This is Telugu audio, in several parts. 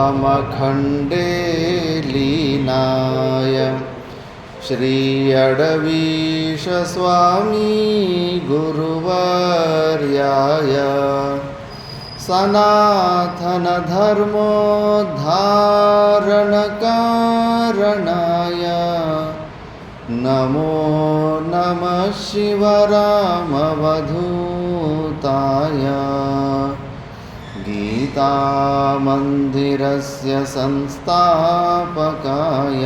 श्रावणपूर्णिमायामखण्डे लीनाय श्री अडवीश स्वामी गुरुवर्याय सनातनधर्मोद्धारणकारणाय नमो नमः शिवरामवधूताय गीतामन्दिरस्य संस्थापकाय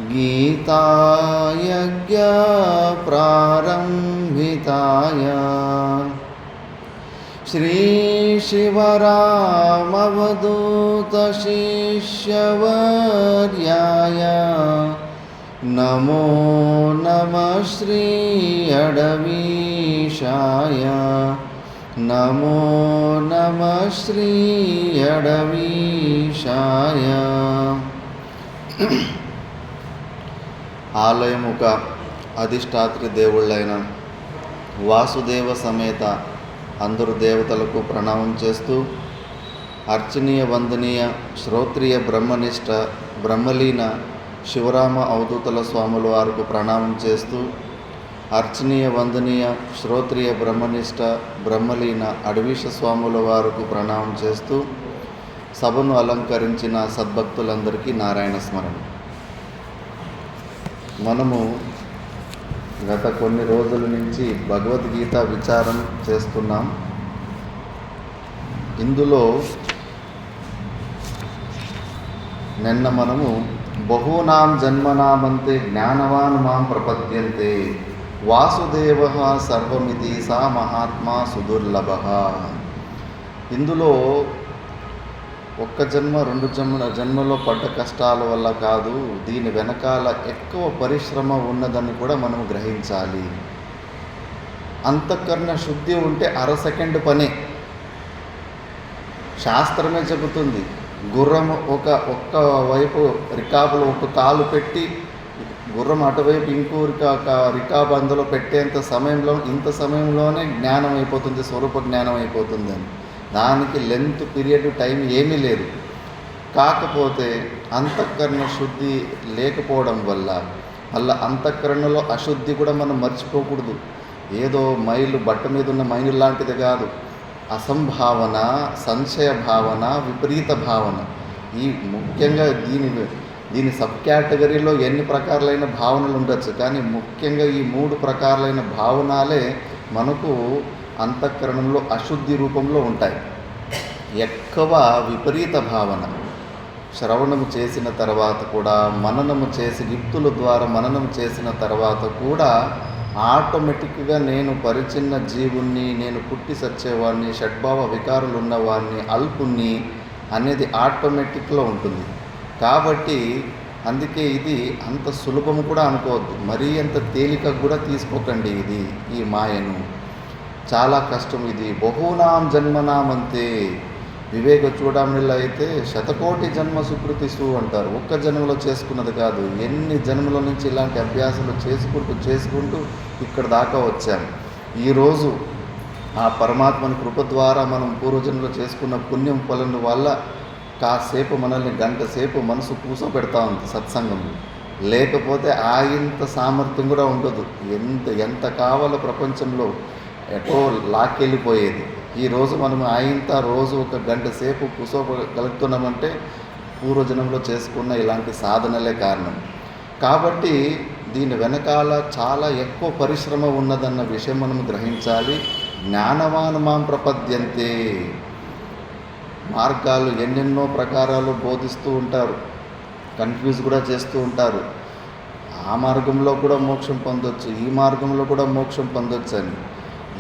गीतायज्ञप्रारम्भिताय श्रीशिवरामवधूतशिष्यवर्याय नमो नमः श्री अडवीशाय नमो नमः श्री अडवीशाय. ఆలయముక అధిష్టాత్రి దేవుళ్ళైన వాసుదేవ సమేత అందరు దేవతలకు ప్రణామం చేస్తూ, అర్చనీయ వందనీయ శ్రోత్రియ బ్రహ్మనిష్ట బ్రహ్మలీన శివరామ అవధూతల స్వాముల వారికి ప్రణామం చేస్తూ, అర్చనీయ వందనీయ శ్రోత్రియ బ్రహ్మనిష్ట బ్రహ్మలీన అడవీశ స్వాముల వారికి ప్రణామం చేస్తూ, సభను అలంకరించిన సద్భక్తులందరికీ నారాయణ స్మరణ. మనము గత కొన్ని రోజుల నుంచి భగవద్గీత విచారం చేస్తున్నాం. ఇందులో నిన్న మనము బహూనాం జన్మనామంతే జ్ఞానవాన్ మాం ప్రపద్యంతే వాసుదేవ సర్వమితి సా మహాత్మా సుదుర్లభ. ఇందులో ఒక్క జన్మ రెండు జన్మలో పడ్డ కష్టాల వల్ల కాదు, దీని వెనకాల ఎక్కువ పరిశ్రమ ఉన్నదని కూడా మనం గ్రహించాలి. అంతఃకరణ శుద్ధి ఉంటే అరసెకండ్ పనే. శాస్త్రమే చెబుతుంది, గుర్రం ఒక్క వైపు రికాబులో ఒక కాలు పెట్టి గుర్రం అటువైపు ఇంకో రికాబు అందులో పెట్టేంత సమయంలో ఇంత సమయంలోనే జ్ఞానం అయిపోతుంది, స్వరూప జ్ఞానం అయిపోతుంది అని. దానికి లెంత్ పీరియడ్ టైం ఏమీ లేదు. కాకపోతే అంతఃకరణ శుద్ధి లేకపోవడం వల్ల అంతఃకరణలో అశుద్ధి కూడా మనం మర్చిపోకూడదు. ఏదో మైలు బట్ట మీద ఉన్న మైలు లాంటిది కాదు. అసంభావన, సంశయ భావన, విపరీత భావన, ఈ ముఖ్యంగా దీని సబ్ కేటగిరీలో ఎన్ని ప్రకారాలైన భావనలు ఉండొచ్చు, కానీ ముఖ్యంగా ఈ 3 ప్రకారాలైన భావనాలే మనకు అంతఃకరణంలో అశుద్ధి రూపంలో ఉంటాయి. ఎక్కువ విపరీత భావన శ్రవణము చేసిన తర్వాత కూడా, మననము చేసి యుక్తుల ద్వారా మననం చేసిన తర్వాత కూడా ఆటోమేటిక్గా నేను పరిచిన్న జీవుణ్ణి, నేను పుట్టి సచ్చేవాడిని, షడ్భావ వికారులు ఉన్నవాడిని, అల్పుణ్ణి అనేది ఆటోమేటిక్లో ఉంటుంది. కాబట్టి అందుకే ఇది అంత సులభం కూడా అనుకోవద్దు, మరీ అంత తేలిక కూడా తీసుకోకండి. ఈ మాయను చాలా కష్టం. ఇది బహూనాం జన్మనామంతే. వివేక చూడమిళ్ళ అయితే శతకోటి జన్మ సుకృతిస్తు అంటారు. ఒక్క జన్మలో చేసుకున్నది కాదు, ఎన్ని జన్మల నుంచి ఇలాంటి అభ్యాసాలు చేసుకుంటూ ఇక్కడ దాకా వచ్చాము. ఈరోజు ఆ పరమాత్మని కృప ద్వారా మనం పూర్వజన్మలో చేసుకున్న పుణ్యం ఫలం వల్ల కాసేపు మనల్ని గంట సేపు మనసు కూసోపెడతా ఉంది సత్సంగంలో. లేకపోతే ఆయంత సామర్థ్యం కూడా ఉండదు. ఎంత కావాలో ప్రపంచంలో ఎటో లాక్కెళ్ళిపోయేది. ఈరోజు మనం ఆయంత రోజు ఒక గంట సేపు కూసోగలుగుతున్నామంటే పూర్వజన్మలో చేసుకున్న ఇలాంటి సాధనలే కారణం. కాబట్టి దీని వెనకాల చాలా ఎక్కువ పరిశ్రమ ఉన్నదన్న విషయం మనం గ్రహించాలి. జ్ఞానవాన్ మాం ప్రపద్యంతే. మార్గాలు ఎన్నెన్నో ప్రకారాలు బోధిస్తూ ఉంటారు. కన్ఫ్యూజ్ కూడా చేస్తూ ఉంటారు. ఆ మార్గంలో కూడా మోక్షం పొందొచ్చు, ఈ మార్గంలో కూడా మోక్షం పొందొచ్చు అని.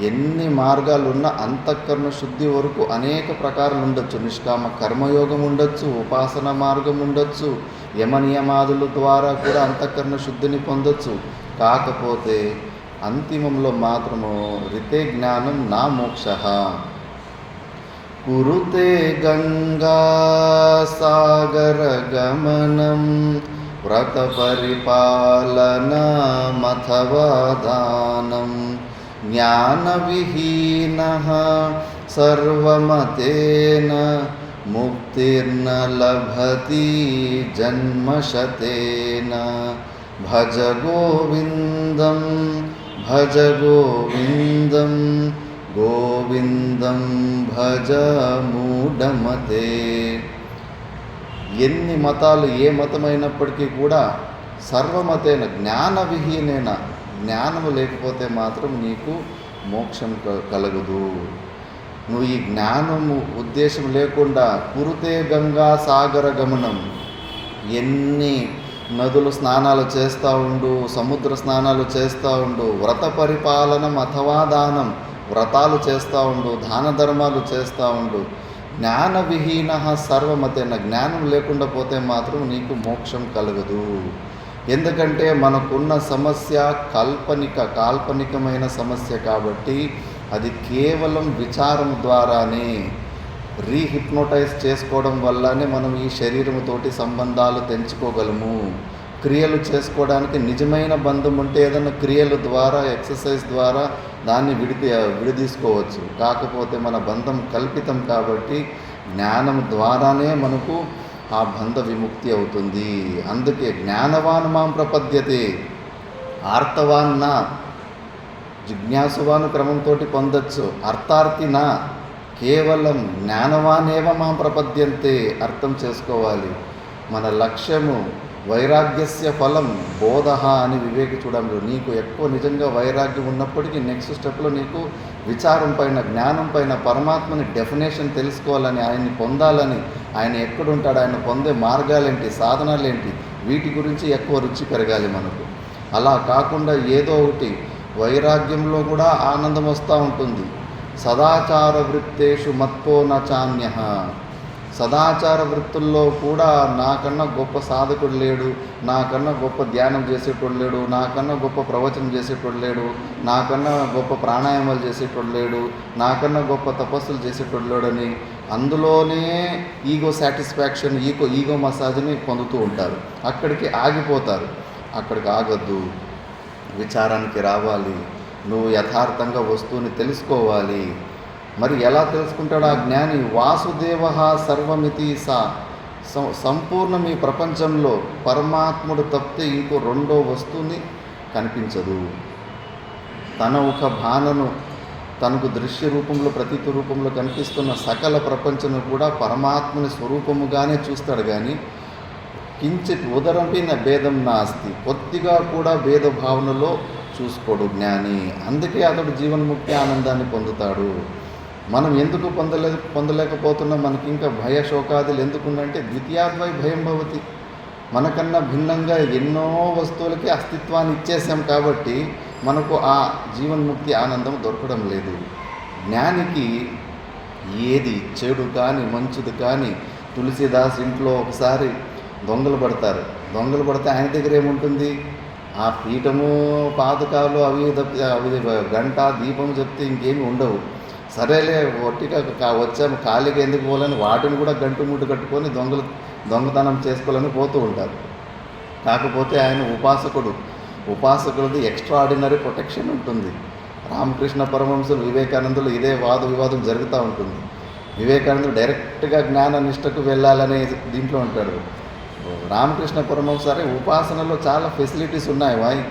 ఎన్ని మార్గాలు ఉన్నా అంతఃకరణ శుద్ధి వరకు అనేక ప్రకారాలు ఉండొచ్చు. నిష్కామ కర్మయోగం ఉండొచ్చు, ఉపాసన మార్గం ఉండొచ్చు, యమనియమాదుల ద్వారా కూడా అంతఃకరణ శుద్ధిని పొందొచ్చు. కాకపోతే అంతిమంలో మాత్రము రితే జ్ఞానం నా మోక్ష కురుతే గంగా సాగర గమనం వ్రత పరిపాలనమథవా దానం జ్ఞానవిహీనః సర్వమతేన ముక్తిర్న లభతి జన్మశతేన భజ గోవిందం భజ గోవిందం గోవిందం భజ మూఢమతే. ఎన్ని మతాలు ఏ మతమైనప్పటికీ కూడా సర్వమతేన జ్ఞానవిహీనేన, జ్ఞానము లేకపోతే మాత్రం నీకు మోక్షం కలగదు. నువ్వు ఈ జ్ఞానము ఉద్దేశం లేకుండా కురుతే గంగా సాగర గమనం, ఎన్ని నదులు స్నానాలు చేస్తూ ఉండు, సముద్ర స్నానాలు చేస్తూ ఉండు, వ్రత పరిపాలనం అథవా దానం, వ్రతాలు చేస్తూ ఉండు, దాన ధర్మాలు చేస్తూ ఉండు, జ్ఞానవిహీన సర్వమతేన, జ్ఞానం లేకుండా పోతే మాత్రం నీకు మోక్షం కలగదు. ఎందుకంటే మనకున్న సమస్య కాల్పనికమైన సమస్య కాబట్టి అది కేవలం విచారం ద్వారానే, రీహిప్నోటైజ్ చేసుకోవడం వల్లనే మనం ఈ శరీరంతోటి సంబంధాలు తెంచుకోగలము. క్రియలు చేసుకోవడానికి నిజమైన బంధం ఉంటే ఏదైనా క్రియల ద్వారా, ఎక్సర్సైజ్ ద్వారా దాన్ని విడదీసుకోవచ్చు. కాకపోతే మన బంధం కల్పితం కాబట్టి జ్ఞానం ద్వారానే మనకు ఆ బంధ విముక్తి అవుతుంది. అందుకే జ్ఞానవాన్ మాం ప్రపద్యతే, ఆర్తవాన్ నా, జిజ్ఞాసువాను క్రమంతో పొందొచ్చు, అర్థార్థి నా, కేవలం జ్ఞానవానేవ మాం ప్రపద్యంతే. అర్థం చేసుకోవాలి. మన లక్ష్యము వైరాగ్యస్య ఫలం బోధ అని వివేక చూడంలో, నీకు ఎక్కువ నిజంగా వైరాగ్యం ఉన్నప్పటికీ నెక్స్ట్ స్టెప్లో నీకు విచారం పైన, జ్ఞానం పైన, పరమాత్మని డెఫినేషన్ తెలుసుకోవాలని, ఆయన్ని పొందాలని, ఆయన ఎక్కడుంటాడు, ఆయన పొందే మార్గాలేంటి, సాధనాలేంటి, వీటి గురించి ఎక్కువ రుచి పెరగాలి మనకు. అలా కాకుండా ఏదో ఒకటి, వైరాగ్యంలో కూడా ఆనందం వస్తూ ఉంటుంది. సదాచార వృత్తేషు మత్పో నచాన్యః, సదాచార వృత్తుల్లో కూడా నాకన్నా గొప్ప సాధకుడు లేడు, నాకన్నా గొప్ప ధ్యానం చేసేటోడు లేడు, నాకన్నా గొప్ప ప్రవచనం చేసేటోడు లేడు, నాకన్నా గొప్ప ప్రాణాయామాలు చేసేటోడు లేడు, నాకన్నా గొప్ప తపస్సులు చేసేటోడు లేడని అందులోనే ఈగో సాటిస్ఫాక్షన్, ఈగో మసాజ్ని పొందుతూ ఉంటారు. అక్కడికి ఆగిపోతారు. అక్కడికి ఆగొద్దు, విచారానికి రావాలి. నువ్వు యథార్థంగా వస్తువుని తెలుసుకోవాలి. మరి ఎలా తెలుసుకుంటాడు ఆ జ్ఞాని? వాసుదేవ సర్వమితి సంపూర్ణం ఈ ప్రపంచంలో పరమాత్ముడు తప్పితే ఇంకో రెండో వస్తువుని కనిపించదు. తన ఒక భానను, తనకు దృశ్య రూపంలో, ప్రతీతి రూపంలో కనిపిస్తున్న సకల ప్రపంచము కూడా పరమాత్మని స్వరూపముగానే చూస్తాడు. కానీ కించిత్ ఉదరమైన భేదం నాస్తి, కొద్దిగా కూడా భేదభావనలో చూసుకోడు జ్ఞాని. అందుకే అతడు జీవన్ముక్తి ఆనందాన్ని పొందుతాడు. మనం ఎందుకు పొందలేకపోతున్నాం? మనకి ఇంకా భయ శోకాదులు ఎందుకుందంటే ద్వితీయాద్వై భయం భవతి. మనకన్నా భిన్నంగా ఎన్నో వస్తువులకి అస్తిత్వాన్ని ఇచ్చేసాం కాబట్టి మనకు ఆ జీవన్ముక్తి ఆనందం దొరకడం లేదు. జ్ఞానికి ఏది చెడు కానీ మంచిది కానీ, తులసిదాస్ ఇంట్లో ఒకసారి దొంగలు పడతారు. దొంగలు పడితే ఆయన దగ్గర ఏముంటుంది? ఆ పీఠము, పాతకాలు, అవి గంట దీపం చెప్తే ఇంకేమి ఉండవు. సరేలే ఒట్టిగా వచ్చాము ఖాళీగా ఎందుకు పోవాలని వాటిని కూడా గంటు ముట్టు కట్టుకొని దొంగతనం చేసుకోవాలని పోతూ ఉంటారు. కాకపోతే ఆయన ఉపాసకుడిది ఎక్స్ట్రాఆర్డినరీ ప్రొటెక్షన్ ఉంటుంది. రామకృష్ణ పరమహంసులు, వివేకానందులు ఇదే వివాదం జరుగుతూ ఉంటుంది. వివేకానందుడు డైరెక్ట్గా జ్ఞాన నిష్టకు వెళ్ళాలనే దీంట్లో ఉంటాడు. రామకృష్ణ పరమహంస సరే ఉపాసనలో చాలా ఫెసిలిటీస్ ఉన్నాయి,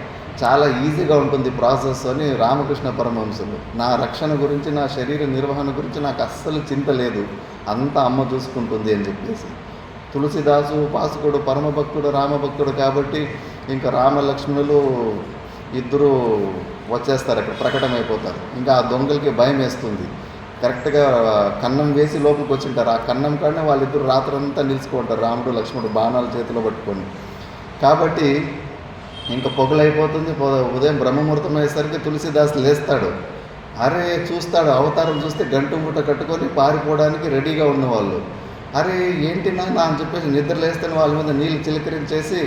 చాలా ఈజీగా ఉంటుంది ప్రాసెస్ అని రామకృష్ణ పరమహంసులు. నా రక్షణ గురించి, నా శరీర నిర్వహణ గురించి నాకు అస్సలు చింత లేదు, అంతా అమ్మ చూసుకుంటుంది అని చెప్పేసి. తులసిదాసు ఉపాసకుడు, పరమభక్తుడు, రామభక్తుడు కాబట్టి ఇంకా రామలక్ష్మణులు ఇద్దరు వచ్చేస్తారు, అక్కడ ప్రకటమైపోతారు. ఇంకా ఆ దొంగలకి భయం వేస్తుంది. కరెక్ట్గా కన్నం వేసి లోపలికి వచ్చింటారు. ఆ కన్నం కాడనే వాళ్ళిద్దరు రాత్రంతా నిలుచుకుంటారు, రాముడు లక్ష్మణుడు బాణాలు చేతిలో పట్టుకొని. కాబట్టి ఇంకా పొగలైపోతుంది. ఉదయం బ్రహ్మముహూర్తం అయ్యేసరికి తులసిదాస్ లేస్తాడు. అరే చూస్తాడు, అవతారం చూస్తే గంటు మూట కట్టుకొని పారిపోవడానికి రెడీగా ఉన్నవాళ్ళు. అరే ఏంటి నాన్న అని చెప్పేసి నిద్ర లేస్తేనే వాళ్ళ మీద నీళ్ళు చిలకరించేసి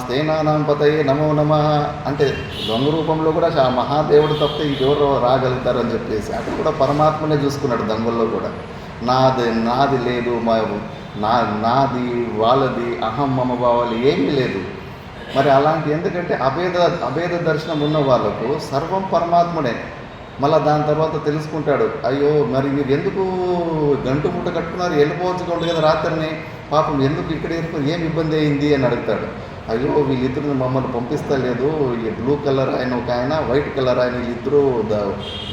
స్థేనానాం పతయే నమో నమః అంటే దొంగ రూపంలో కూడా ఆ మహాదేవుడు తప్పితే ఇంకెవరు రాగలుగుతారు అని చెప్పేసి అటు కూడా పరమాత్మనే చూసుకున్నాడు దొంగల్లో కూడా. నాది లేదు, నాది వాళ్ళది అహం మమ భావాలు ఏమీ లేదు. మరి అలాంటి ఎందుకంటే అభేద దర్శనం ఉన్న వాళ్ళకు సర్వం పరమాత్ముడే. మళ్ళీ దాని తర్వాత తెలుసుకుంటాడు, అయ్యో మరి మీరు ఎందుకు గంటు మూట కట్టుకున్నారు, వెళ్ళిపోవచ్చు ఉండదు కదా రాత్రిని, పాపం ఎందుకు ఇక్కడ ఏం ఇబ్బంది అయింది అని అడుగుతాడు. అయ్యో వీళ్ళిద్దరు మమ్మల్ని పంపిస్తలేదు, ఈ బ్లూ కలర్ ఆయన ఒక ఆయన, వైట్ కలర్ ఆయన, వీళ్ళిద్దరూ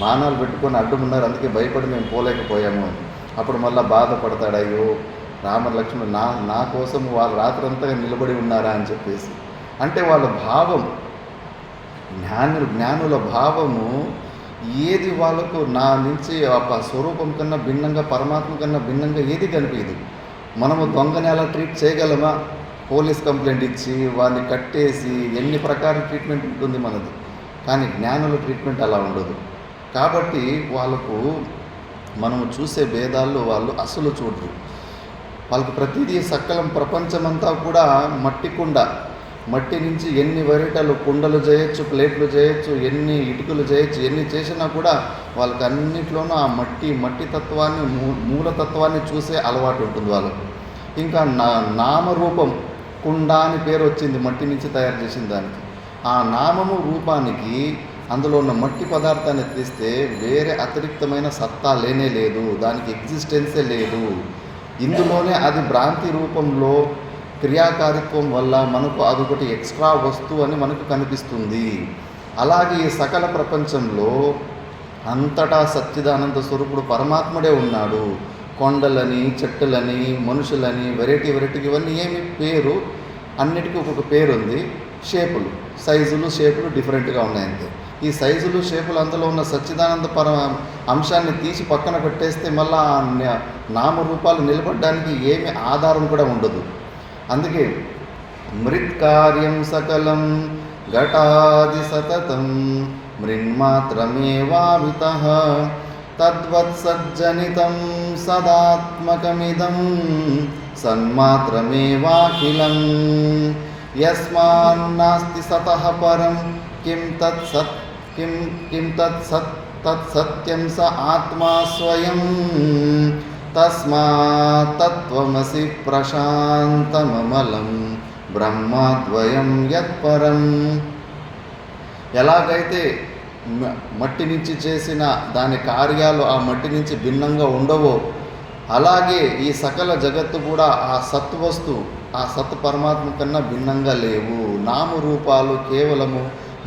బాణాలు పెట్టుకొని అడ్డుకున్నారు, అందుకే భయపడి మేము పోలేకపోయాము అని. అప్పుడు మళ్ళీ బాధపడతాడు, అయ్యో రామ లక్ష్మణుడు నా కోసం వాళ్ళు రాత్రంతా నిలబడి ఉన్నారా అని చెప్పేసి. అంటే వాళ్ళ భావం, జ్ఞానుల భావము ఏది వాళ్ళకు నా నుంచి ఆ స్వరూపం కన్నా భిన్నంగా, పరమాత్మ కన్నా భిన్నంగా ఏది కనిపించదు. మనము దొంగని అలా ట్రీట్ చేయగలమా? పోలీస్ కంప్లైంట్ ఇచ్చి వాడిని కట్టేసి ఎన్ని ప్రకారం ట్రీట్మెంట్ ఉంటుంది మనది. కానీ జ్ఞానుల ట్రీట్మెంట్ అలా ఉండదు. కాబట్టి వాళ్ళకు మనము చూసే భేదాల్లో వాళ్ళు అసలు చూడరు. వాళ్ళకి ప్రతిదీ సకలం ప్రపంచమంతా కూడా మట్టి కుండ, మట్టి నుంచి ఎన్ని వెరైటీలు కుండలు చేయొచ్చు, ప్లేట్లు చేయొచ్చు, ఎన్ని ఇటుకలు చేయొచ్చు, ఎన్ని చేసినా కూడా వాళ్ళకి అన్నింటిలోనూ ఆ మట్టి తత్వాన్ని, మూలతత్వాన్ని చూసే అలవాటు ఉంటుంది వాళ్ళకు. ఇంకా నామరూపం, కుండ అని పేరు వచ్చింది మట్టి నుంచి తయారు చేసిన దానికి. ఆ నామము రూపానికి అందులో ఉన్న మట్టి పదార్థాన్ని తీస్తే వేరే అతిరిక్తమైన సత్తా లేనే లేదు, దానికి ఎగ్జిస్టెన్సే లేదు. ఇందులోనే అది భ్రాంతి రూపంలో క్రియాకారిత్వం వల్ల మనకు అదొకటి ఎక్స్ట్రా వస్తువు అని మనకు కనిపిస్తుంది. అలాగే ఈ సకల ప్రపంచంలో అంతటా సచ్చిదానంద స్వరూపుడు పరమాత్ముడే ఉన్నాడు. కొండలని, చెట్టులని, మనుషులని, వెరైటీ ఇవన్నీ ఏమి పేరు, అన్నిటికీ ఒక్కొక్క పేరు ఉంది. షేపులు, సైజులు, షేపులు డిఫరెంట్గా ఉన్నాయంతే. ఈ సైజులు, షేపులు అందులో ఉన్న సచ్చిదానంద అంశాన్ని తీసి పక్కన పెట్టేస్తే మళ్ళా నామరూపాలు నిలబడడానికి ఏమి ఆధారం కూడా ఉండదు. అందుకే మృత్కార్యం సకలం ఘటాది సతతం మృన్మాత్రమేవావితః తద్వత్సజ్జనితం సదాత్మకమిదం సన్మాత్రమేవాఖిలం యస్మాన్నాస్తి సతః పరం కిం తత్సత్యం స ఆత్మా స్వయం తస్మాత్ తత్వమసి ప్రశాంతమమలం బ్రహ్మద్వయం యత్పరం. ఎలాగైతే మట్టి నుంచి చేసిన దాని కార్యాలు ఆ మట్టి నుంచి భిన్నంగా ఉండవో, అలాగే ఈ సకల జగత్తు కూడా ఆ సత్వస్తు, ఆ సత్ పరమాత్మ కన్నా భిన్నంగా లేవు. నామరూపాలు కేవలము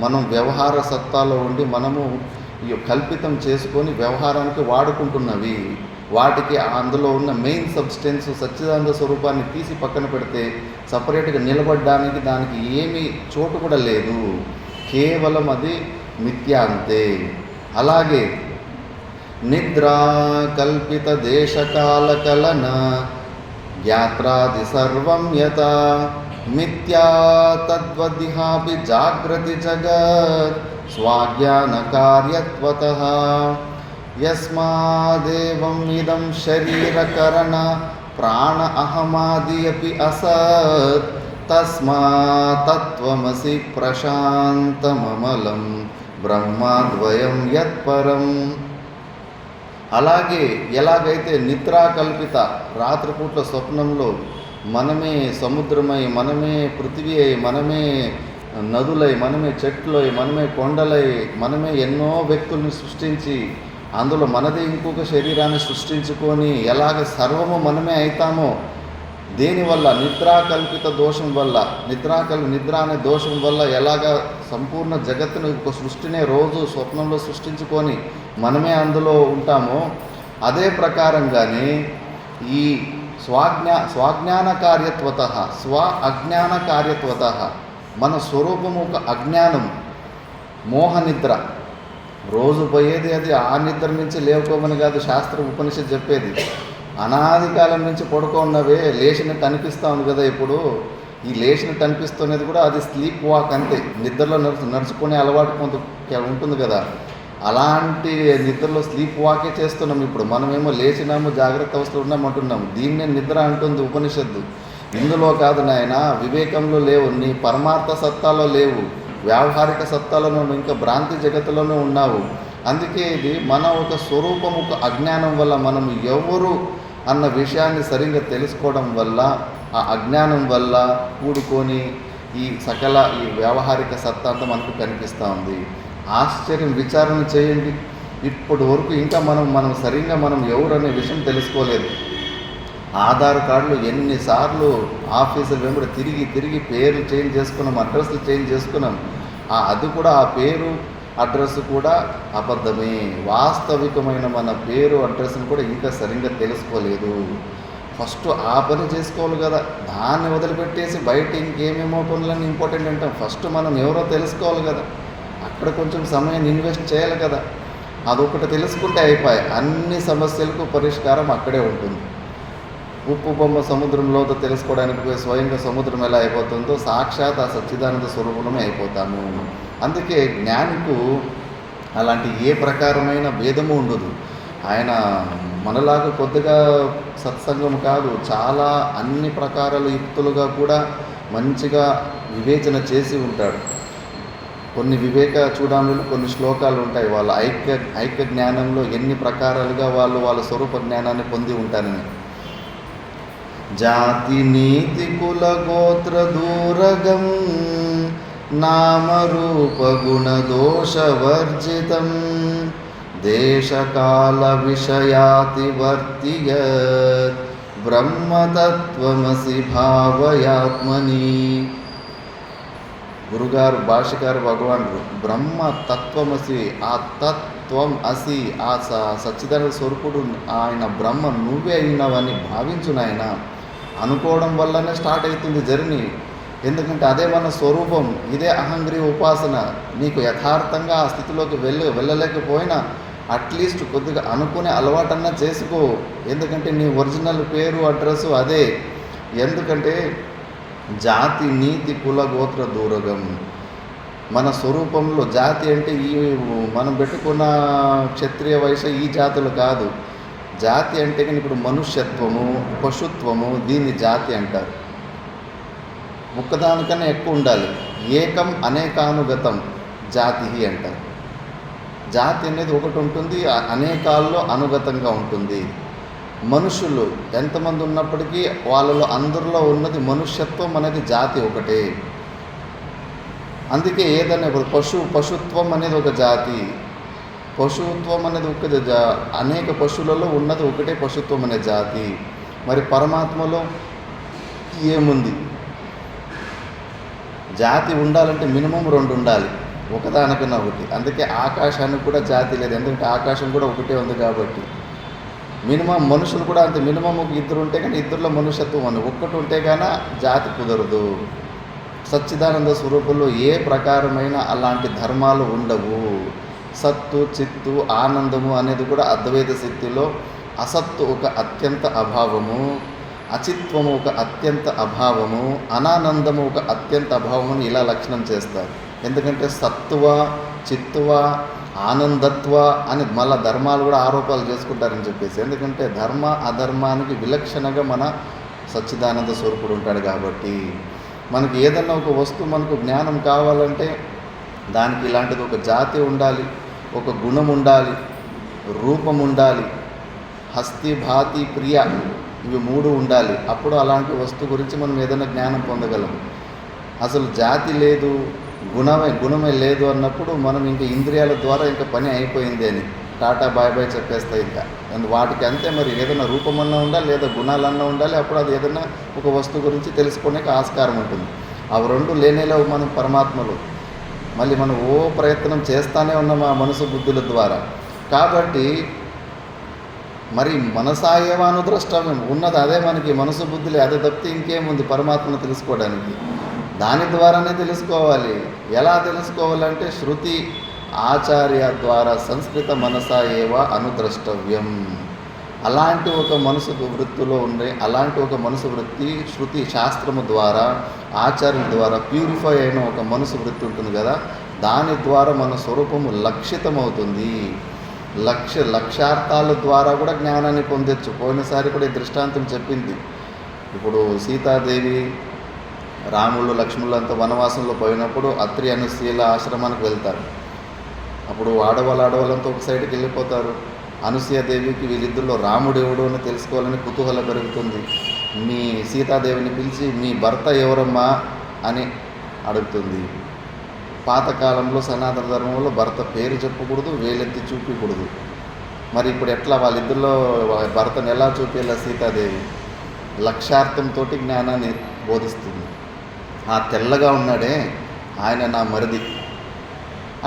మనం వ్యవహార సత్తాలో ఉండి మనము కల్పితం చేసుకొని వ్యవహారానికి వాడుకుంటున్నవి. వాటికి అందులో ఉన్న మెయిన్ సబ్స్టెన్స్ సచ్చిదానంద స్వరూపాన్ని తీసి పక్కన పెడితే సపరేట్గా నిలబడడానికి దానికి ఏమీ చోటు కూడా లేదు. కేవలం అది మిథ్యా అంతే. అలాగే నిద్రా కల్పిత దేశకాల కలన యాత్రాది సర్వం యత మిథ్యా తద్వదిహాపి జాగ్రతి జగత్ స్వాజ్ఞాన కార్యత్వతః యస్మాదేవం ఇదం శరీరకరణ ప్రాణ అహమాది అపి అసత్ తస్మాత్ తత్వమసి ప్రశాంతమమలం బ్రహ్మద్వయం యత్పరం. అలాగే ఎలాగైతే నిద్రాకల్పిత రాత్రిపూట్ల స్వప్నంలో మనమే సముద్రమై, మనమే పృథివీ అయి, మనమే నదులై, మనమే చెట్లై, మనమే కొండలై, మనమే ఎన్నో వ్యక్తుల్ని సృష్టించి అందులో మనదే ఇంకొక శరీరాన్ని సృష్టించుకొని ఎలాగ సర్వము మనమే అవుతామో, దేనివల్ల నిద్రాకల్పిత దోషం వల్ల, నిద్ర అనే దోషం వల్ల ఎలాగ సంపూర్ణ జగత్తును ఒక సృష్టినే రోజు స్వప్నంలో సృష్టించుకొని మనమే అందులో ఉంటామో, అదే ప్రకారంగానే ఈ స్వాజ్ఞాన కార్యత్వత, అజ్ఞాన కార్యత్వత, మన స్వరూపము ఒక అజ్ఞానం, మోహనిద్ర. రోజు పోయేది అది ఆ నిద్ర నుంచి లేవుకోమని కాదు శాస్త్రం ఉపనిషత్తు చెప్పేది. అనాది కాలం నుంచి పడుకున్నవే లేచినట్టు అనిపిస్తూ ఉంది కదా. ఇప్పుడు ఈ లేచినట్టు అనిపిస్తున్నది కూడా అది స్లీప్ వాక్ అంతే. నిద్రలో నడుచుకునే అలవాటు కొంత ఉంటుంది కదా, అలాంటి నిద్రలో స్లీప్ వాకే చేస్తున్నాం. ఇప్పుడు మనమేమో లేచినాము, జాగ్రత్త అవస్థలో ఉన్నామంటున్నాము. దీన్నే నిద్ర అంటుంది ఉపనిషత్తు. ఇందులో కాదు నాయన, వివేకంలో లేవు, నీ పరమార్థ సత్తాలో లేవు, వ్యావహారిక సత్తాలోనూ ఇంకా భ్రాంతి జగత్తులోనూ ఉన్నావు. అందుకే ఇది మన ఒక స్వరూపం, ఒక అజ్ఞానం వల్ల మనం ఎవరు అన్న విషయాన్ని సరిగ్గా తెలుసుకోవడం వల్ల, ఆ అజ్ఞానం వల్ల కూడుకొని ఈ వ్యవహారిక సత్తా అంతా మనకు కనిపిస్తూ ఉంది. ఆశ్చర్యం, విచారణ చేయండి. ఇప్పటి వరకు ఇంకా మనం సరిగ్గా మనం ఎవరు అనే విషయం తెలుసుకోలేదు. ఆధార్ కార్డులు ఎన్నిసార్లు ఆఫీసులు వెంబడి తిరిగి పేర్లు చేంజ్ చేసుకున్నాం, అడ్రస్లు చేంజ్ చేసుకున్నాం. అది కూడా ఆ పేరు అడ్రస్ కూడా అబద్ధమే. వాస్తవికమైన మన పేరు అడ్రస్ని కూడా ఇంకా సరిగ్గా తెలుసుకోలేదు. ఫస్ట్ ఆ పని చేసుకోవాలి కదా, దాన్ని వదిలిపెట్టేసి బయట ఇంకేమేమో పనులన్నీ ఇంపార్టెంట్ అంటాం. ఫస్ట్ మనం ఎవరో తెలుసుకోవాలి కదా, అక్కడ కొంచెం సమయం ఇన్వెస్ట్ చేయాలి కదా. అదొకటి తెలుసుకుంటే అయిపోయి అన్ని సమస్యలకు పరిష్కారం అక్కడే ఉంటుంది. ఉప్పు బొమ్మ సముద్రంలో తెలుసుకోవడానికి పోయి స్వయంగా సముద్రం ఎలా అయిపోతుందో సాక్షాత్ ఆ సచ్చిదానంద స్వరూపమే అయిపోతాము. అందుకే జ్ఞానికు అలాంటి ఏ ప్రకారమైన భేదము ఉండదు. ఆయన మనలాగా కొద్దిగా సత్సంగం కాదు, చాలా అన్ని ప్రకారాల యుక్తులుగా కూడా మంచిగా వివేచన చేసి ఉంటాడు. కొన్ని వివేక చూడములు, కొన్ని శ్లోకాలు ఉంటాయి. వాళ్ళ ఐక్య జ్ఞానంలో ఎన్ని ప్రకారాలుగా వాళ్ళ స్వరూప జ్ఞానాన్ని పొంది ఉంటారని. జాతి నీతి కుల గోత్ర దూరగం నామరూప గుణ దోష వర్జితం దేశకాల విషయాతి వర్తియత్ బ్రహ్మతత్వమసి భావయాత్మని. గురుగారు భాష్యకారు భగవానుడు బ్రహ్మ తత్వమసి, ఆ తత్వం అసి, ఆ సచ్చిదానంద స్వరూపుడు ఆయన బ్రహ్మ నువ్వే అయినవని భావించు నాయన. అనుకోవడం వల్లనే స్టార్ట్ అవుతుంది జర్నీ. ఎందుకంటే అదే మన స్వరూపం, ఇదే అహంగ్రీ ఉపాసన. నీకు యథార్థంగా ఆ స్థితిలోకి వెళ్ళలేకపోయినా అట్లీస్ట్ కొద్దిగా అనుకునే అలవాటన్నా చేసుకో. ఎందుకంటే నీ ఒరిజినల్ పేరు అడ్రస్సు అదే. ఎందుకంటే జాతి నీతి కుల గోత్ర దూరగం, మన స్వరూపంలో జాతి అంటే ఈ మనం పెట్టుకున్న క్షత్రియ వైశ్య ఈ జాతులు కాదు. జాతి అంటే కానీ ఇప్పుడు మనుష్యత్వము, పశుత్వము, దీన్ని జాతి అంటారు. ఒక్కదానికన్నా ఎక్కువ ఉండాలి. ఏకం అనేకానుగతం జాతి అంటారు. జాతి అనేది ఒకటి ఉంటుంది, అనేకాల్లో అనుగతంగా ఉంటుంది. మనుషులు ఎంతమంది ఉన్నప్పటికీ వాళ్ళలో అందరిలో ఉన్నది మనుష్యత్వం అనేది జాతి ఒకటే. అందుకే ఏదైనా ఇప్పుడు పశుత్వం అనేది ఒక జాతి, పశుత్వం అనేది అనేక పశువులలో ఉన్నది ఒకటే పశుత్వం అనే జాతి. మరి పరమాత్మలో ఏముంది? జాతి ఉండాలంటే మినిమం 2 ఉండాలి, ఒకదానికన్నా ఒకటి. అందుకే ఆకాశానికి కూడా జాతి లేదు, ఎందుకంటే ఆకాశం కూడా ఒకటే ఉంది కాబట్టి. మినిమం మనుషులు కూడా అంతే, మినిమం ఒక 2 ఉంటే కానీ ఇద్దరిలో మనుష్యత్వం అని ఒక్కటి ఉంటే కానీ జాతి కుదరదు. సచ్చిదానంద స్వరూపంలో ఏ ప్రకారమైన అలాంటి ధర్మాలు ఉండవు. సత్తు, చిత్తు, ఆనందము అనేది కూడా అద్వైత శక్తిలో అసత్తు ఒక అత్యంత అభావము, అచిత్వము ఒక అత్యంత అభావము, అనానందము ఒక అత్యంత అభావముని ఇలా లక్షణం చేస్తారు. ఎందుకంటే సత్తువ, చిత్తువ, ఆనందత్వ అని మళ్ళా ధర్మాలు కూడా ఆరోపాలు చేసుకుంటారని చెప్పేసి. ఎందుకంటే ధర్మ అధర్మానికి విలక్షణగా మన సచ్చిదానంద స్వరూపుడు ఉంటాడు కాబట్టి. మనకి ఏదన్నా ఒక వస్తువు మనకు జ్ఞానం కావాలంటే దానికి ఇలాంటిది ఒక జాతి ఉండాలి, ఒక గుణం ఉండాలి, రూపం ఉండాలి, హస్తి భాతి ప్రియ, ఇవి 3 ఉండాలి. అప్పుడు అలాంటి వస్తువు గురించి మనం ఏదైనా జ్ఞానం పొందగలం. అసలు జాతి లేదు, గుణమే లేదు అన్నప్పుడు మనం ఇంకా ఇంద్రియాల ద్వారా ఇంకా పని అయిపోయింది అని టాటా బాయ్ బాయ్ చెప్పేస్తాయి. ఇంకా వాటికి అంతే. మరి ఏదైనా రూపమన్నా ఉండాలి, లేదా గుణాలన్నా ఉండాలి. అప్పుడు అది ఏదైనా ఒక వస్తువు గురించి తెలుసుకోవడానికి ఆస్కారం ఉంటుంది. అవి 2 లేనేలేవు మనం పరమాత్మలో. మళ్ళీ మనం ప్రయత్నం చేస్తూనే ఉన్నాం ఆ మనసు బుద్ధుల ద్వారా. కాబట్టి మరి మనసాయేవానుద్రష్టవ్యం ఉన్నది అదే, మనకి మనసు బుద్ధులే, అదే తప్పితే ఇంకేముంది పరమాత్మను తెలుసుకోవడానికి? దాని ద్వారానే తెలుసుకోవాలి. ఎలా తెలుసుకోవాలంటే శృతి ఆచార్య ద్వారా సంస్కృత మనసా ఏవ అనుద్రష్టవ్యం. అలాంటి ఒక మనసు వృత్తిలో ఉండే అలాంటి ఒక మనసు వృత్తి శృతి శాస్త్రము ద్వారా ఆచార్యుల ద్వారా ప్యూరిఫై అయిన ఒక మనసు వృత్తి ఉంటుంది కదా, దాని ద్వారా మన స్వరూపము లక్షితమవుతుంది. లక్ష్యార్థాల ద్వారా కూడా జ్ఞానాన్ని పొందొచ్చు. పోయినసారి కూడా ఈ దృష్టాంతం చెప్పింది. ఇప్పుడు సీతాదేవి, రాములు, లక్ష్మణులు అంతా వనవాసంలో పోయినప్పుడు అత్రి అనుసూయల ఆశ్రమానికి వెళ్తారు. అప్పుడు ఆడవాళ్ళంతా ఒక సైడ్కి వెళ్ళిపోతారు. అనసూయాదేవికి వీళ్ళిద్దరిలో రాముడు ఎవడు అని తెలుసుకోవాలని కుతూహలం పెరుగుతుంది. మీ సీతాదేవిని పిలిచి మీ భర్త ఎవరమ్మా అని అడుగుతుంది. పాతకాలంలో సనాతన ధర్మంలో భర్త పేరు చెప్పకూడదు, వేలెత్తి చూపించకూడదు. మరి ఇప్పుడు ఎట్లా వాళ్ళిద్దరిలో భర్తను ఎలా చూపేలా? సీతాదేవి లక్ష్యార్థంతో జ్ఞానాన్ని బోధిస్తుంది. ఆ తెల్లగా ఉన్నాడే ఆయన నా మరిది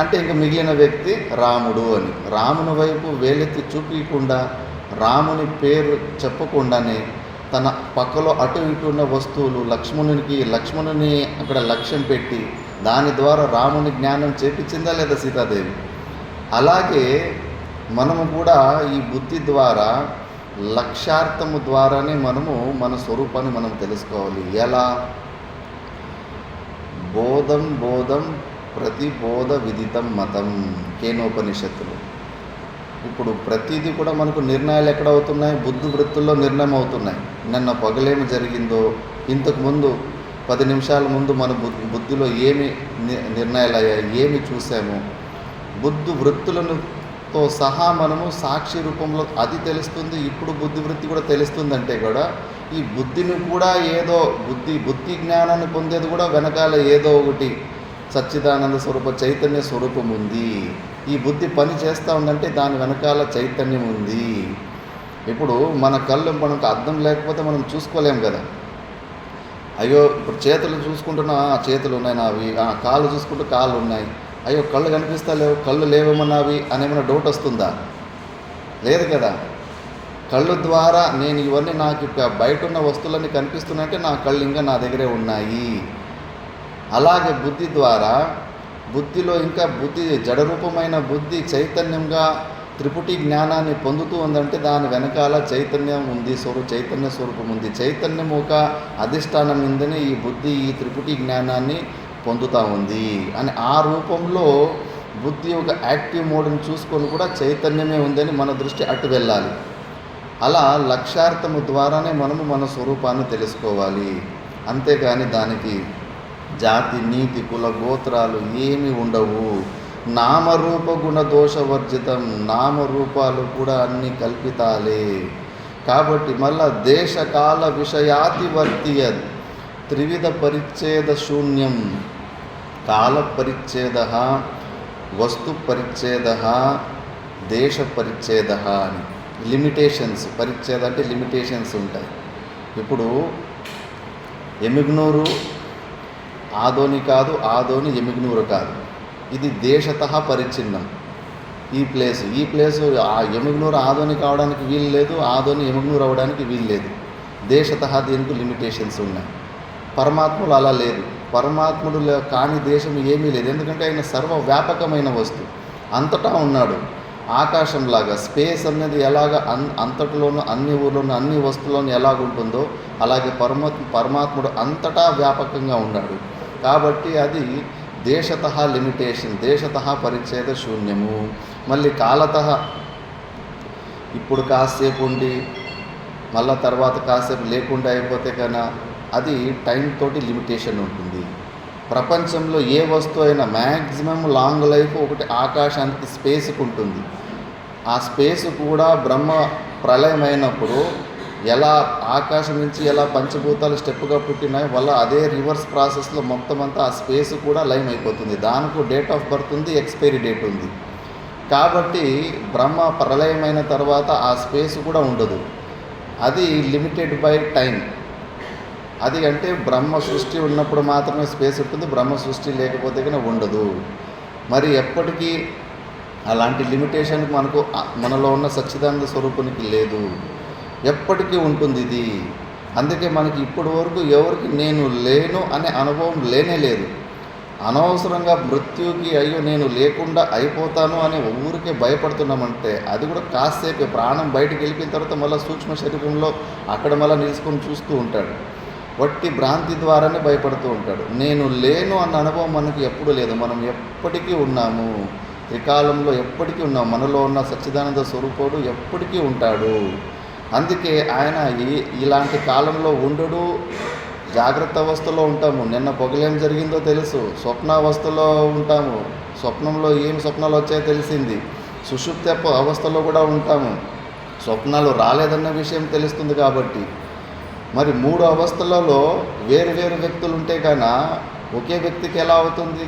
అంటే ఇంక మిగిలిన వ్యక్తి రాముడు అని. రాముని వైపు వేలెత్తి చూపించకుండా, రాముని పేరు చెప్పకుండానే తన పక్కలో అటు ఇటు ఉన్న వస్తువులు లక్ష్మణుని అక్కడ లక్ష్యం పెట్టి దాని ద్వారా రాముని జ్ఞానం చేపించిందా లేదా సీతాదేవి? అలాగే మనము కూడా ఈ బుద్ధి ద్వారా లక్ష్యార్థము ద్వారానే మనము మన స్వరూపాన్ని మనం తెలుసుకోవాలి. ఎలా? బోధం ప్రతిబోధ విదితం మతం, కేనోపనిషత్తులు. ఇప్పుడు ప్రతిదీ కూడా మనకు నిర్ణయాలు ఎక్కడ అవుతున్నాయి? బుద్ధి వృత్తుల్లో నిర్ణయం అవుతున్నాయి. నిన్న పగలేమి జరిగిందో, ఇంతకుముందు 10 నిమిషాల ముందు మన బుద్ధిలో ఏమి నిర్ణయాలు అయ్యాయి, ఏమి చూసాము, బుద్ధి వృత్తులతో సహా మనము సాక్షి రూపంలో అది తెలుస్తుంది. ఇప్పుడు బుద్ధి వృత్తి కూడా తెలుస్తుందంటే కూడా ఈ బుద్ధిని కూడా ఏదో బుద్ధి జ్ఞానాన్ని పొందేది కూడా వెనకాల ఏదో ఒకటి సచ్చిదానంద స్వరూప చైతన్య స్వరూపం ఉంది. ఈ బుద్ధి పని చేస్తూ ఉందంటే దాని వెనకాల చైతన్యం ఉంది. ఇప్పుడు మన కళ్ళు మనకు అర్థం లేకపోతే మనం చూసుకోలేం కదా. అయ్యో ఇప్పుడు చేతులు చూసుకుంటున్నా చేతులు ఉన్నాయి నావి, కాళ్ళు చూసుకుంటూ కాళ్ళు ఉన్నాయి, అయ్యో కళ్ళు కనిపిస్తా లేవు, కళ్ళు లేవేమన్నావి అనేమైనా డౌట్ వస్తుందా? లేదు కదా. కళ్ళు ద్వారా నేను ఇవన్నీ నాకు బయట ఉన్న వస్తువులన్నీ కనిపిస్తున్నాయంటే నా కళ్ళు ఇంకా నా దగ్గరే ఉన్నాయి. అలాగే బుద్ధి ద్వారా బుద్ధిలో ఇంకా జడరూపమైన బుద్ధి చైతన్యంగా త్రిపుటి జ్ఞానాన్ని పొందుతూ ఉందంటే దాని వెనకాల చైతన్యం ఉంది, చైతన్య స్వరూపం ఉంది. చైతన్యం ఒక అధిష్టానం ఉందని ఈ బుద్ధి ఈ త్రిపుటి జ్ఞానాన్ని పొందుతూ ఉంది అని ఆ రూపంలో బుద్ధి ఒక యాక్టివ్ మోడ్ని చూసుకొని కూడా చైతన్యమే ఉందని మన దృష్టి అటు వెళ్ళాలి. అలా లక్ష్యార్థము ద్వారానే మనము మన స్వరూపాన్ని తెలుసుకోవాలి. అంతేగాని దానికి జాతి, నీతి, కుల, గోత్రాలు ఏమీ ఉండవు. నామరూప గుణ దోషవర్జితం, నామరూపాలు కూడా అన్ని కల్పితాలే. కాబట్టి మళ్ళా దేశకాల విషయాతివర్తియద్ త్రివిధ పరిచ్ఛేద శూన్యం, కాల పరిచ్ఛేద, వస్తు పరిచ్ఛేద, దేశ పరిచ్ఛేద అని. లిమిటేషన్స్, పరిచ్ఛేద అంటే లిమిటేషన్స్ ఉంటాయి. ఇప్పుడు ఎమిగ్నూరు ఆదోని కాదు, ఆదోని ఎమిగ్నూరు కాదు. ఇది దేశతః పరిచ్ఛిన్నం. ఈ ప్లేసు ఆ ఎమిగ్నూరు ఆదోని కావడానికి వీలు లేదు, ఆదోని ఎమిగ్నూరు అవ్వడానికి వీలు లేదు. దేశతః దీనికి లిమిటేషన్స్ ఉన్నాయి. పరమాత్ముడు అలా లేదు. పరమాత్ముడు కాని దేశం ఏమీ లేదు. ఎందుకంటే ఆయన సర్వవ్యాపకమైన వస్తువు, అంతటా ఉన్నాడు. ఆకాశంలాగా స్పేస్ అనేది ఎలాగ అంతటిలోనూ అన్ని ఊర్లోనూ అన్ని వస్తువులను ఎలాగుంటుందో అలాగే పరమాత్ముడు అంతటా వ్యాపకంగా ఉన్నాడు. కాబట్టి అది దేశతః లిమిటేషన్, దేశతః పరిచ్ఛేద శూన్యము. మళ్ళీ కాలతః ఇప్పుడు కాసేపు ఉండి మళ్ళీ తర్వాత కాసేపు లేకుండా అయిపోతే కన్నా అది టైం తోటి లిమిటేషన్ ఉంటుంది. ప్రపంచంలో ఏ వస్తువు అయినా మ్యాక్సిమం లాంగ్ లైఫ్ ఒకటి ఆకాశానికి స్పేస్కి ఉంటుంది. ఆ స్పేస్ కూడా బ్రహ్మ ప్రళయమైనప్పుడు ఎలా ఆకాశం నుంచి ఎలా పంచభూతాలు స్టెప్గా పుట్టినాయి వల్ల అదే రివర్స్ ప్రాసెస్లో మొత్తం అంతా ఆ స్పేస్ కూడా లైమ్ అయిపోతుంది. దానికి డేట్ ఆఫ్ బర్త్ ఉంది, ఎక్స్పైరీ డేట్ ఉంది. కాబట్టి బ్రహ్మ ప్రళయమైన తర్వాత ఆ స్పేస్ కూడా ఉండదు. అది లిమిటెడ్ బై టైం. అది అంటే బ్రహ్మ సృష్టి ఉన్నప్పుడు మాత్రమే స్పేస్ ఉంటుంది, బ్రహ్మ సృష్టి లేకపోతే కన్నా ఉండదు. మరి ఎప్పటికీ అలాంటి లిమిటేషన్ మనలో ఉన్న సచ్చిదానంద స్వరూపానికి లేదు, ఎప్పటికీ ఉంటుంది ఇది. అందుకే మనకి ఇప్పటి వరకు ఎవరికి నేను లేను అనే అనుభవం లేనే లేదు. అనవసరంగా మృత్యుకి అయ్యో నేను లేకుండా అయిపోతాను అని ఊరికే భయపడుతున్నామంటే అది కూడా కాసేపే. ప్రాణం బయటికి వెళ్ళిపోయిన తర్వాత మళ్ళీ సూక్ష్మ శరీరంలో అక్కడ మళ్ళీ నిలుచుకొని చూస్తూ ఉంటాడు. వట్టి భ్రాంతి ద్వారానే భయపడుతూ ఉంటాడు. నేను లేను అన్న అనుభవం మనకి ఎప్పుడూ లేదు. మనం ఎప్పటికీ ఉన్నాము, త్రికాలంలో ఎప్పటికీ ఉన్నాము. మనలో ఉన్న సచ్చిదానంద స్వరూపుడు ఎప్పటికీ ఉంటాడు. అందుకే ఆయన ఇలాంటి కాలంలో ఉండడు. జాగ్రత్త అవస్థలో ఉంటాము. నిన్న పొగలేం జరిగిందో తెలుసు. స్వప్నావస్థలో ఉంటాము. స్వప్నంలో ఏం స్వప్నాలు వచ్చాయో తెలిసింది. సుషుప్తి అవస్థలో కూడా ఉంటాము. స్వప్నాలు రాలేదన్న విషయం తెలుస్తుంది. కాబట్టి మరి 3 అవస్థలలో వేరు వేరు వ్యక్తులు ఉంటే కన్నా ఒకే వ్యక్తికి ఎలా అవుతుంది?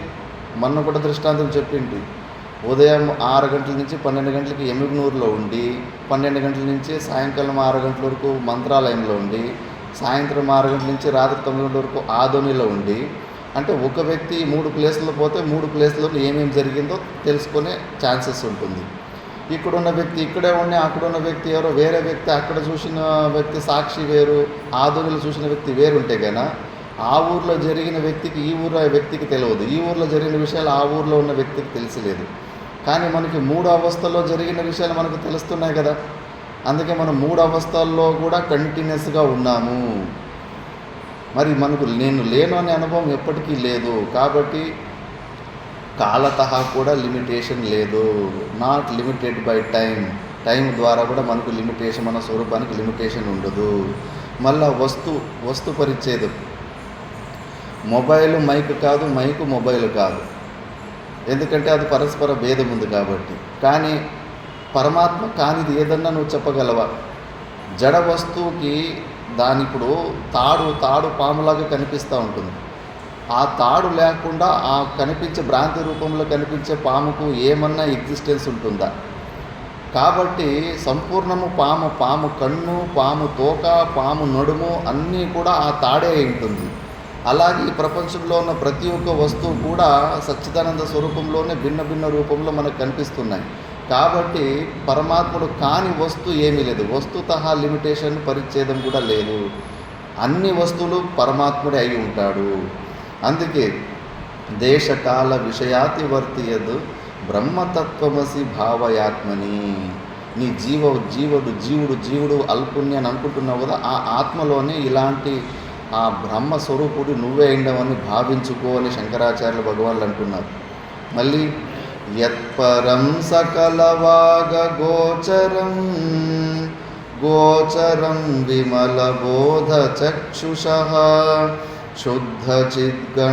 మొన్న కూడా దృష్టాంతం చెప్పింది. ఉదయం 6 గంటల నుంచి 12 గంటలకి ఎమ్మిగనూరులో ఉండి, 12 గంటల నుంచి సాయంకాలం 6 గంటల వరకు మంత్రాలయంలో ఉండి, సాయంత్రం 6 గంటల నుంచి రాత్రి 9 గంటల వరకు ఆదోనిలో ఉండి, అంటే ఒక వ్యక్తి 3 ప్లేసుల్లో పోతే 3 ప్లేసుల్లో ఏమేమి జరిగిందో తెలుసుకునే ఛాన్సెస్ ఉంటుంది. ఇక్కడున్న వ్యక్తి ఇక్కడే ఉండి, అక్కడున్న వ్యక్తి ఎవరో వేరే వ్యక్తి, అక్కడ చూసిన వ్యక్తి సాక్షి వేరు, ఆదోనిలో చూసిన వ్యక్తి వేరు ఉంటే కన్నా ఆ ఊర్లో జరిగిన వ్యక్తికి ఈ ఊర్లో వ్యక్తికి తెలియదు. ఈ ఊర్లో జరిగిన విషయాలు ఆ ఊర్లో ఉన్న వ్యక్తికి తెలియలేదు. కానీ మనకి 3 అవస్థల్లో జరిగిన విషయాలు మనకు తెలుస్తున్నాయి కదా. అందుకే మనం 3 అవస్థల్లో కూడా కంటిన్యూస్గా ఉన్నాము. మరి మనకు నేను లేను అనే అనుభవం ఎప్పటికీ లేదు. కాబట్టి కాలతః కూడా లిమిటేషన్ లేదు. నాట్ లిమిటెడ్ బై టైం ద్వారా కూడా మనకు లిమిటేషన్, మన స్వరూపానికి లిమిటేషన్ ఉండదు. మళ్ళా వస్తు పరిచ్ఛేదం. మొబైల్ మైక్ కాదు, మైకు మొబైల్ కాదు. ఎందుకంటే అది పరస్పర భేదం ఉంది కాబట్టి. కానీ పరమాత్మ కానిది ఏదన్నా నువ్వు చెప్పగలవా? జడ వస్తువుకి ఇప్పుడు తాడు పాములాగా కనిపిస్తూ ఉంటుంది. ఆ తాడు లేకుండా ఆ కనిపించే భ్రాంతి రూపంలో కనిపించే పాముకు ఏమన్నా ఎగ్జిస్టెన్స్ ఉంటుందా? కాబట్టి సంపూర్ణము పాము కన్ను, పాము తోక, పాము నడుము అన్నీ కూడా ఆ తాడే ఉంటుంది. అలాగే ఈ ప్రపంచంలో ఉన్న ప్రతి ఒక్క వస్తువు కూడా సచ్చిదానంద స్వరూపంలోనే భిన్న భిన్న రూపంలో మనకు కనిపిస్తున్నాయి. కాబట్టి పరమాత్ముడు కాని వస్తువు ఏమీ లేదు. వస్తుతః లిమిటేషన్, పరిచ్ఛేదం కూడా లేదు. అన్ని వస్తువులు పరమాత్ముడే అయి ఉంటాడు. అందుకే దేశకాల విషయాతివర్తియదు బ్రహ్మతత్వమసి భావయాత్మని. నీ జీవుడు అల్పుణ్య అని అనుకుంటున్నావు కదా, ఆ ఆత్మలోనే ఇలాంటి ఆ బ్రహ్మస్వరూపుడు నువ్వే అయిండవని భావించుకో అని శంకరాచార్యులు భగవాన్లు అంటున్నారు. మళ్ళీ యత్పరం సకలవాగ గోచరం విమలబోధ చక్షుషః శుద్ధచిద్గణమనాది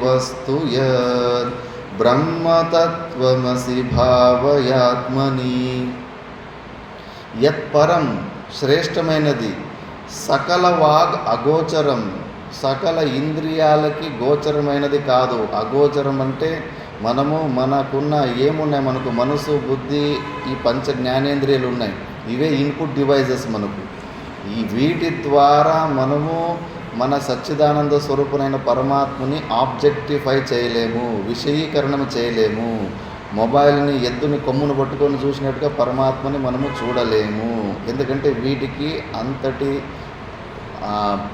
వస్తు యద్ బ్రహ్మతత్వమసి భావయాత్మని. యత్పరం శ్రేష్టమైనది, సకల వాగ్ అగోచరం, సకల ఇంద్రియాలకి గోచరమైనది కాదు. అగోచరం అంటే మనకున్న ఏమున్నాయి, మనకు మనసు, బుద్ధి, ఈ పంచ జ్ఞానేంద్రియాలు ఉన్నాయి. ఇవే ఇన్పుట్ డివైజెస్ మనకు. వీటి ద్వారా మనము మన సచ్చిదానంద స్వరూపునైన పరమాత్మని ఆబ్జెక్టిఫై చేయలేము, విషయీకరణం చేయలేము. మొబైల్ని ఎద్దుని కొమ్మును పట్టుకొని చూసినట్టుగా పరమాత్మని మనము చూడలేము. ఎందుకంటే వీటికి అంతటి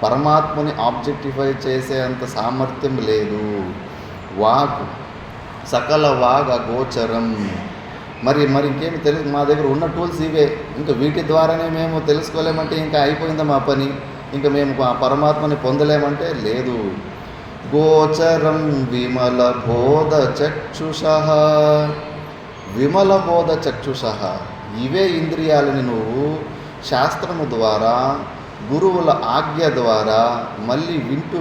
పరమాత్మని ఆబ్జెక్టిఫై చేసే అంత సామర్థ్యం లేదు. సకల వాగ్ అగోచరం. మరి ఇంకేమి తెలుసు? మా దగ్గర ఉన్న టూల్స్ ఇవే. ఇంకా వీటి ద్వారానే మేము తెలుసుకోలేమంటే ఇంకా అయిపోయిందా మా పని? ఇంకా మేము ఆ పరమాత్మని పొందలేమంటే లేదు. గోచరం విమల బోధ చక్షుషః. విమల బోధ చక్షుషః, ఇవే ఇంద్రియాలని నువ్వు శాస్త్రము ద్వారా, గురువుల ఆజ్ఞ ద్వారా మళ్ళీ వింటూ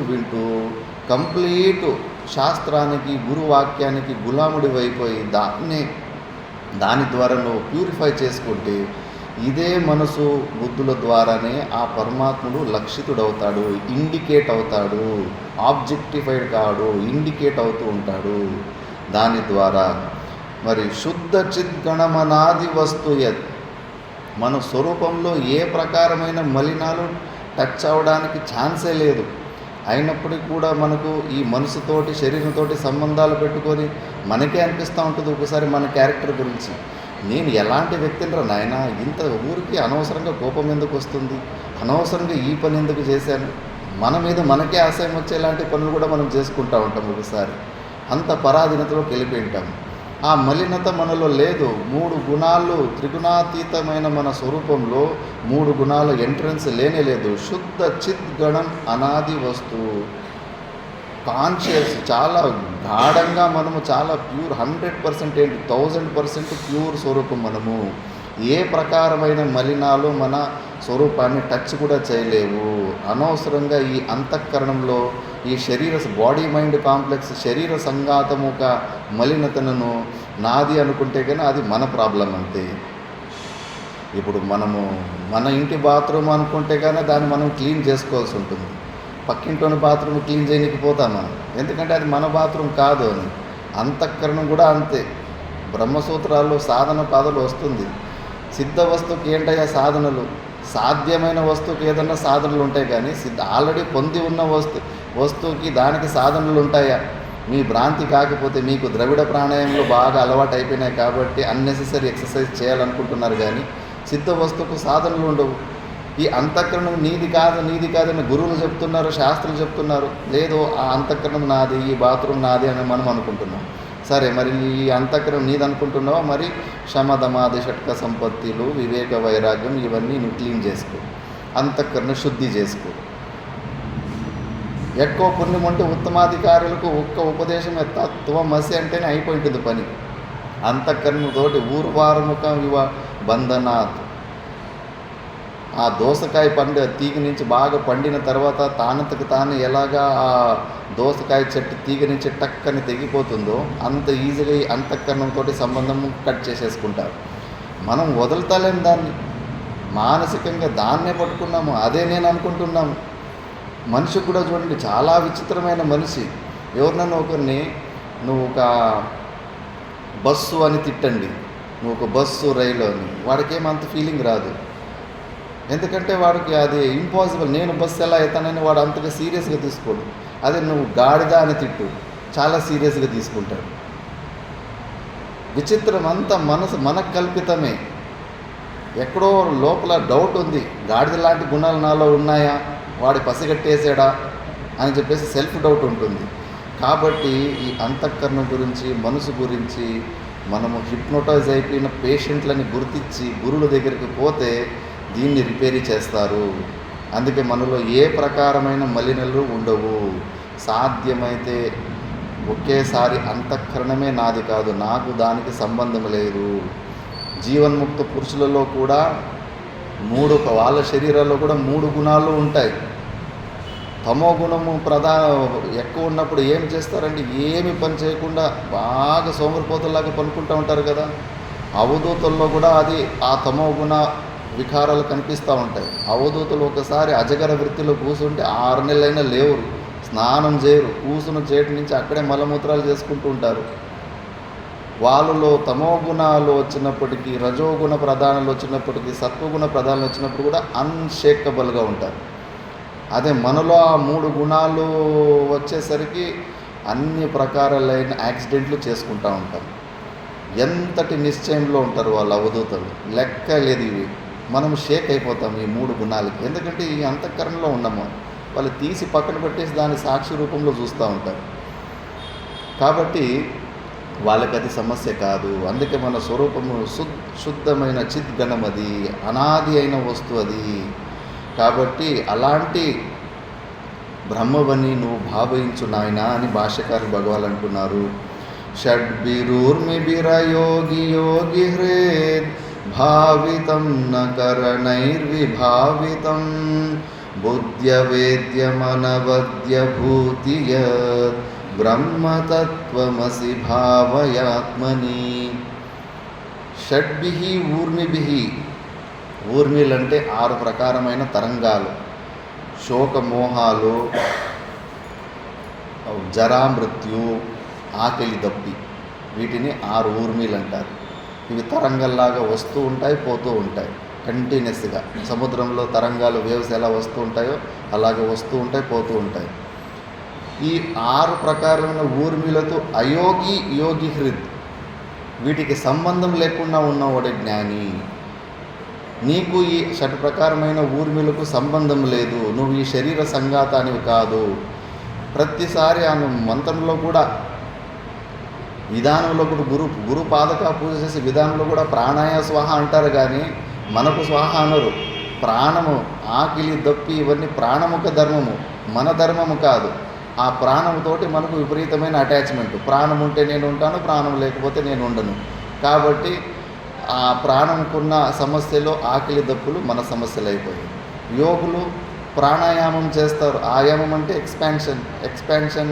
కంప్లీట్ శాస్త్రానికి, గురువాక్యానికి గులాముడి అయిపోయి దాని ద్వారా నువ్వు ప్యూరిఫై చేసుకుంటే ఇదే మనసు బుద్ధుల ద్వారానే ఆ పరమాత్ముడు లక్షితుడవుతాడు, ఇండికేట్ అవుతాడు. ఆబ్జెక్టిఫైడ్ కాడు, ఇండికేట్ అవుతూ ఉంటాడు. దాని ద్వారా మరి శుద్ధ చిద్గణమనాది వస్తుయత్, మన స్వరూపంలో ఏ ప్రకారమైన మలినాలు టచ్ అవ్వడానికి ఛాన్సే లేదు. అయినప్పటికీ కూడా మనకు ఈ మనసుతోటి, శరీరంతోటి సంబంధాలు పెట్టుకొని మనకే అనిపిస్తూ ఉంటుంది ఒకసారి మన క్యారెక్టర్ గురించి. నేను ఎలాంటి వ్యక్తిని రా నాయన, ఇంత ఊరికి అనవసరంగా కోపం ఎందుకు వస్తుంది, అనవసరంగా ఈ పని ఎందుకు చేశాను, మన మీద మనకే అసహ్యం వచ్చేలాంటి పనులు కూడా మనం చేసుకుంటూ ఉంటాం ఒకసారి. అంత పరాధీనతలోకి వెళ్ళిపోయి ఉంటాం. ఆ మలినత మనలో లేదు. 3 గుణాలు త్రిగుణాతీతమైన మన స్వరూపంలో 3 గుణాల ఎంట్రన్స్ లేనే లేదు. శుద్ధ చిత్ గణం అనాది వస్తువు, కాన్షియస్, చాలా గాఢంగా మనము, చాలా ప్యూర్, 100% ఏంటి 1000% ప్యూర్ స్వరూపం మనము. ఏ ప్రకారమైన మలినాలు మన స్వరూపాన్ని టచ్ కూడా చేయలేవు. అనవసరంగా ఈ అంతఃకరణంలో ఈ బాడీ మైండ్ కాంప్లెక్స్ శరీర సంఘాతము ఒక మలినతను నాది అనుకుంటే కానీ అది మన ప్రాబ్లం అంతే. ఇప్పుడు మనము మన ఇంటి బాత్రూమ్ అనుకుంటే కానీ దాన్ని మనం క్లీన్ చేసుకోవాల్సి ఉంటుంది. పక్కింటోని బాత్రూమ్ క్లీన్ చేయలేకపోతాం మనం, ఎందుకంటే అది మన బాత్రూమ్ కాదు అని. అంతఃకరణం కూడా అంతే. బ్రహ్మసూత్రాల్లో సాధన పాదలు వస్తుంది. సిద్ధ వస్తువుకి ఏంటయ్యా సాధనలు? సాధ్యమైన వస్తువుకి ఏదన్నా సాధనలు ఉంటాయి, కానీ ఆల్రెడీ పొంది ఉన్న వస్తువుకి దానికి సాధనలు ఉంటాయా? మీ భ్రాంతి కాకపోతే మీకు ద్రవిడ ప్రాణాయామంలో బాగా అలవాటు అయిపోయినాయి కాబట్టి అన్నెసెసరీ ఎక్సర్సైజ్ చేయాలనుకుంటున్నారు, కానీ సిద్ధ వస్తువుకు సాధనలు ఉండవు. ఈ అంతఃకరణం నీది కాదని గురువులు చెప్తున్నారు, శాస్త్రులు చెప్తున్నారు. లేదు, ఆ అంతఃకరణం నాది, ఈ బాత్రూమ్ నాది అని మనం అనుకుంటున్నాం. సరే, మరి ఈ అంతఃకరణం నీది అనుకుంటున్నావా? మరి శమధమాది షట్క సంపత్తులు, వివేక వైరాగ్యం ఇవన్నీ నువ్వు క్లీన్ చేసుకో, అంతఃకరణ శుద్ధి చేసుకో. ఎక్కువ పుణ్యం అంటే ఉత్తమాధికారులకు ఒక్క ఉపదేశమే తత్వమసి అంటేనే అయిపోయింటుంది పని. అంతఃకరణతోటి ఊర్వారముఖం ఇవ బంధనాత్. ఆ దోసకాయ తీగ నుంచి బాగా పండిన తర్వాత తానంతకు తాను ఎలాగా ఆ దోసకాయ చెట్టు తీగ నుంచి టక్కని తెగిపోతుందో అంత ఈజీగా ఈ అంతఃకరణంతో సంబంధం కట్ చేసేసుకుంటారు. మనం వదులుతలేం దాన్ని, మానసికంగా దాన్నే పట్టుకున్నాము. అదే నేను అనుకుంటున్నాము. మనిషి కూడా చూడండి, చాలా విచిత్రమైన మనిషి. ఎవరినన్నా ఒకరిని నువ్వు ఒక బస్సు అని తిట్టండి, నువ్వు ఒక బస్సు రైలు అని, వాడికి ఏమంత ఫీలింగ్ రాదు. ఎందుకంటే వాడికి అది ఇంపాసిబుల్. నేను బస్సు ఎలా అవుతానని వాడు అంతగా సీరియస్గా తీసుకోడు. అదే నువ్వు గాడిద అని తిట్టు, చాలా సీరియస్గా తీసుకుంటాడు. విచిత్రం, అంతా మనకు కల్పితమే. ఎక్కడో లోపల డౌట్ ఉంది, గాడిద లాంటి గుణాలు నాలో ఉన్నాయా, వాడి పసిగట్టేసాడా అని చెప్పేసి సెల్ఫ్ డౌట్ ఉంటుంది. కాబట్టి ఈ అంతఃకరణం గురించి, మనసు గురించి మనము హిప్నోటైజ్ అయిపోయిన పేషెంట్లని గుర్తించి గురువుల దగ్గరికి పోతే దీన్ని రిపేరీ చేస్తారు. అందుకే మనలో ఏ ప్రకారమైన మలినలు ఉండవు. సాధ్యమైతే ఒకేసారి అంతఃకరణమే నాది కాదు, నాకు దానికి సంబంధం లేదు. జీవన్ముక్త పురుషులలో కూడా వాళ్ళ శరీరాల్లో కూడా 3 గుణాలు ఉంటాయి. తమో గుణము ఎక్కువ ఉన్నప్పుడు ఏం చేస్తారంటే ఏమి పని చేయకుండా బాగా సోమరిపోతుల్లాగా పనుకుంటూ ఉంటారు కదా. అవధూతల్లో కూడా అది ఆ తమో గుణ వికారాలు కనిపిస్తూ ఉంటాయి. అవధూతలు ఒకసారి అజగర వృత్తిలో కూర్చుంటే 6 నెలలైనా లేవురు, స్నానం చేయరు, కూసును చేయటి నుంచి అక్కడే మలమూత్రాలు చేసుకుంటూ ఉంటారు. వాళ్ళలో తమో గుణాలు వచ్చినప్పటికీ, రజోగుణ ప్రధానాలు వచ్చినప్పటికీ, సత్వగుణ ప్రధానాలు వచ్చినప్పుడు కూడా అన్షేకబుల్గా ఉంటారు. అదే మనలో ఆ 3 గుణాలు వచ్చేసరికి అన్ని ప్రకారాలైన యాక్సిడెంట్లు చేసుకుంటూ ఉంటారు. ఎంతటి నిశ్చయంలో ఉంటారు వాళ్ళు అవధూతలు, లెక్క లేదు. ఇవి మనం షేక్ అయిపోతాం ఈ 3 గుణాలకి. ఎందుకంటే ఈ అంతఃకరణలో ఉన్నాము, వాళ్ళు తీసి పక్కన పెట్టేసి దాన్ని సాక్షి రూపంలో చూస్తూ ఉంటారు. కాబట్టి వాళ్ళకి అది సమస్య కాదు. అందుకే మన స్వరూపము శుద్ధమైన చిద్గణం, అది అనాది అయిన వస్తువు అది. కాబట్టి అలాంటి బ్రహ్మవని నువ్వు భావించు నాయనా అని భాష్యకారులు భగవాన్ అంటున్నారు. షడ్భిరూర్మిభిర యోగి యోగి హృద్ భావితం నకరణైర్విభావితం బుద్ధ్యవేద్యమనవద్యభూతి యత్ బ్రహ్మతత్వమసి భావయాత్మని. షడ్భిః ఊర్మిభిః. ఊర్మిలంటే 6 ప్రకారమైన తరంగాలు. శోకమోహాలు, జరామృత్యు, ఆకలి దప్పి, వీటిని 6 ఊర్మిలు అంటారు. ఇవి తరంగల్లాగా వస్తూ ఉంటాయి, పోతూ ఉంటాయి కంటిన్యూస్గా. సముద్రంలో తరంగాలు, వేవ్స్ ఎలా వస్తూ ఉంటాయో అలాగే వస్తూ ఉంటాయి, పోతూ ఉంటాయి. ఈ 6 ప్రకారమైన ఊర్మిలతో అయోగి యోగి హృద్, వీటికి సంబంధం లేకుండా ఉన్నవాడే జ్ఞాని. నీకు ఈ షట్ ప్రకారమైన ఊర్మిలకు సంబంధం లేదు, నువ్వు ఈ శరీర సంఘాతానివి కాదు. ప్రతిసారి ఆమె మంత్రంలో కూడా, విధానంలో కూడా గురు పాదక పూజ చేసే విధానంలో కూడా ప్రాణాయ స్వాహ అంటారు, కానీ మనకు స్వాహ అనరు. ప్రాణము, ఆకిలి, దప్పి ఇవన్నీ ప్రాణముఖ ధర్మము, మన ధర్మము కాదు. ఆ ప్రాణముతోటి మనకు విపరీతమైన అటాచ్మెంట్. ప్రాణం ఉంటే నేను ఉంటాను, ప్రాణం లేకపోతే నేను ఉండను. కాబట్టి ఆ ప్రాణంకున్న సమస్యలో ఆకిలి దప్పులు మన సమస్యలు అయిపోయాయి. యోగులు ప్రాణాయామం చేస్తారు. ఆయామం అంటే ఎక్స్పాన్షన్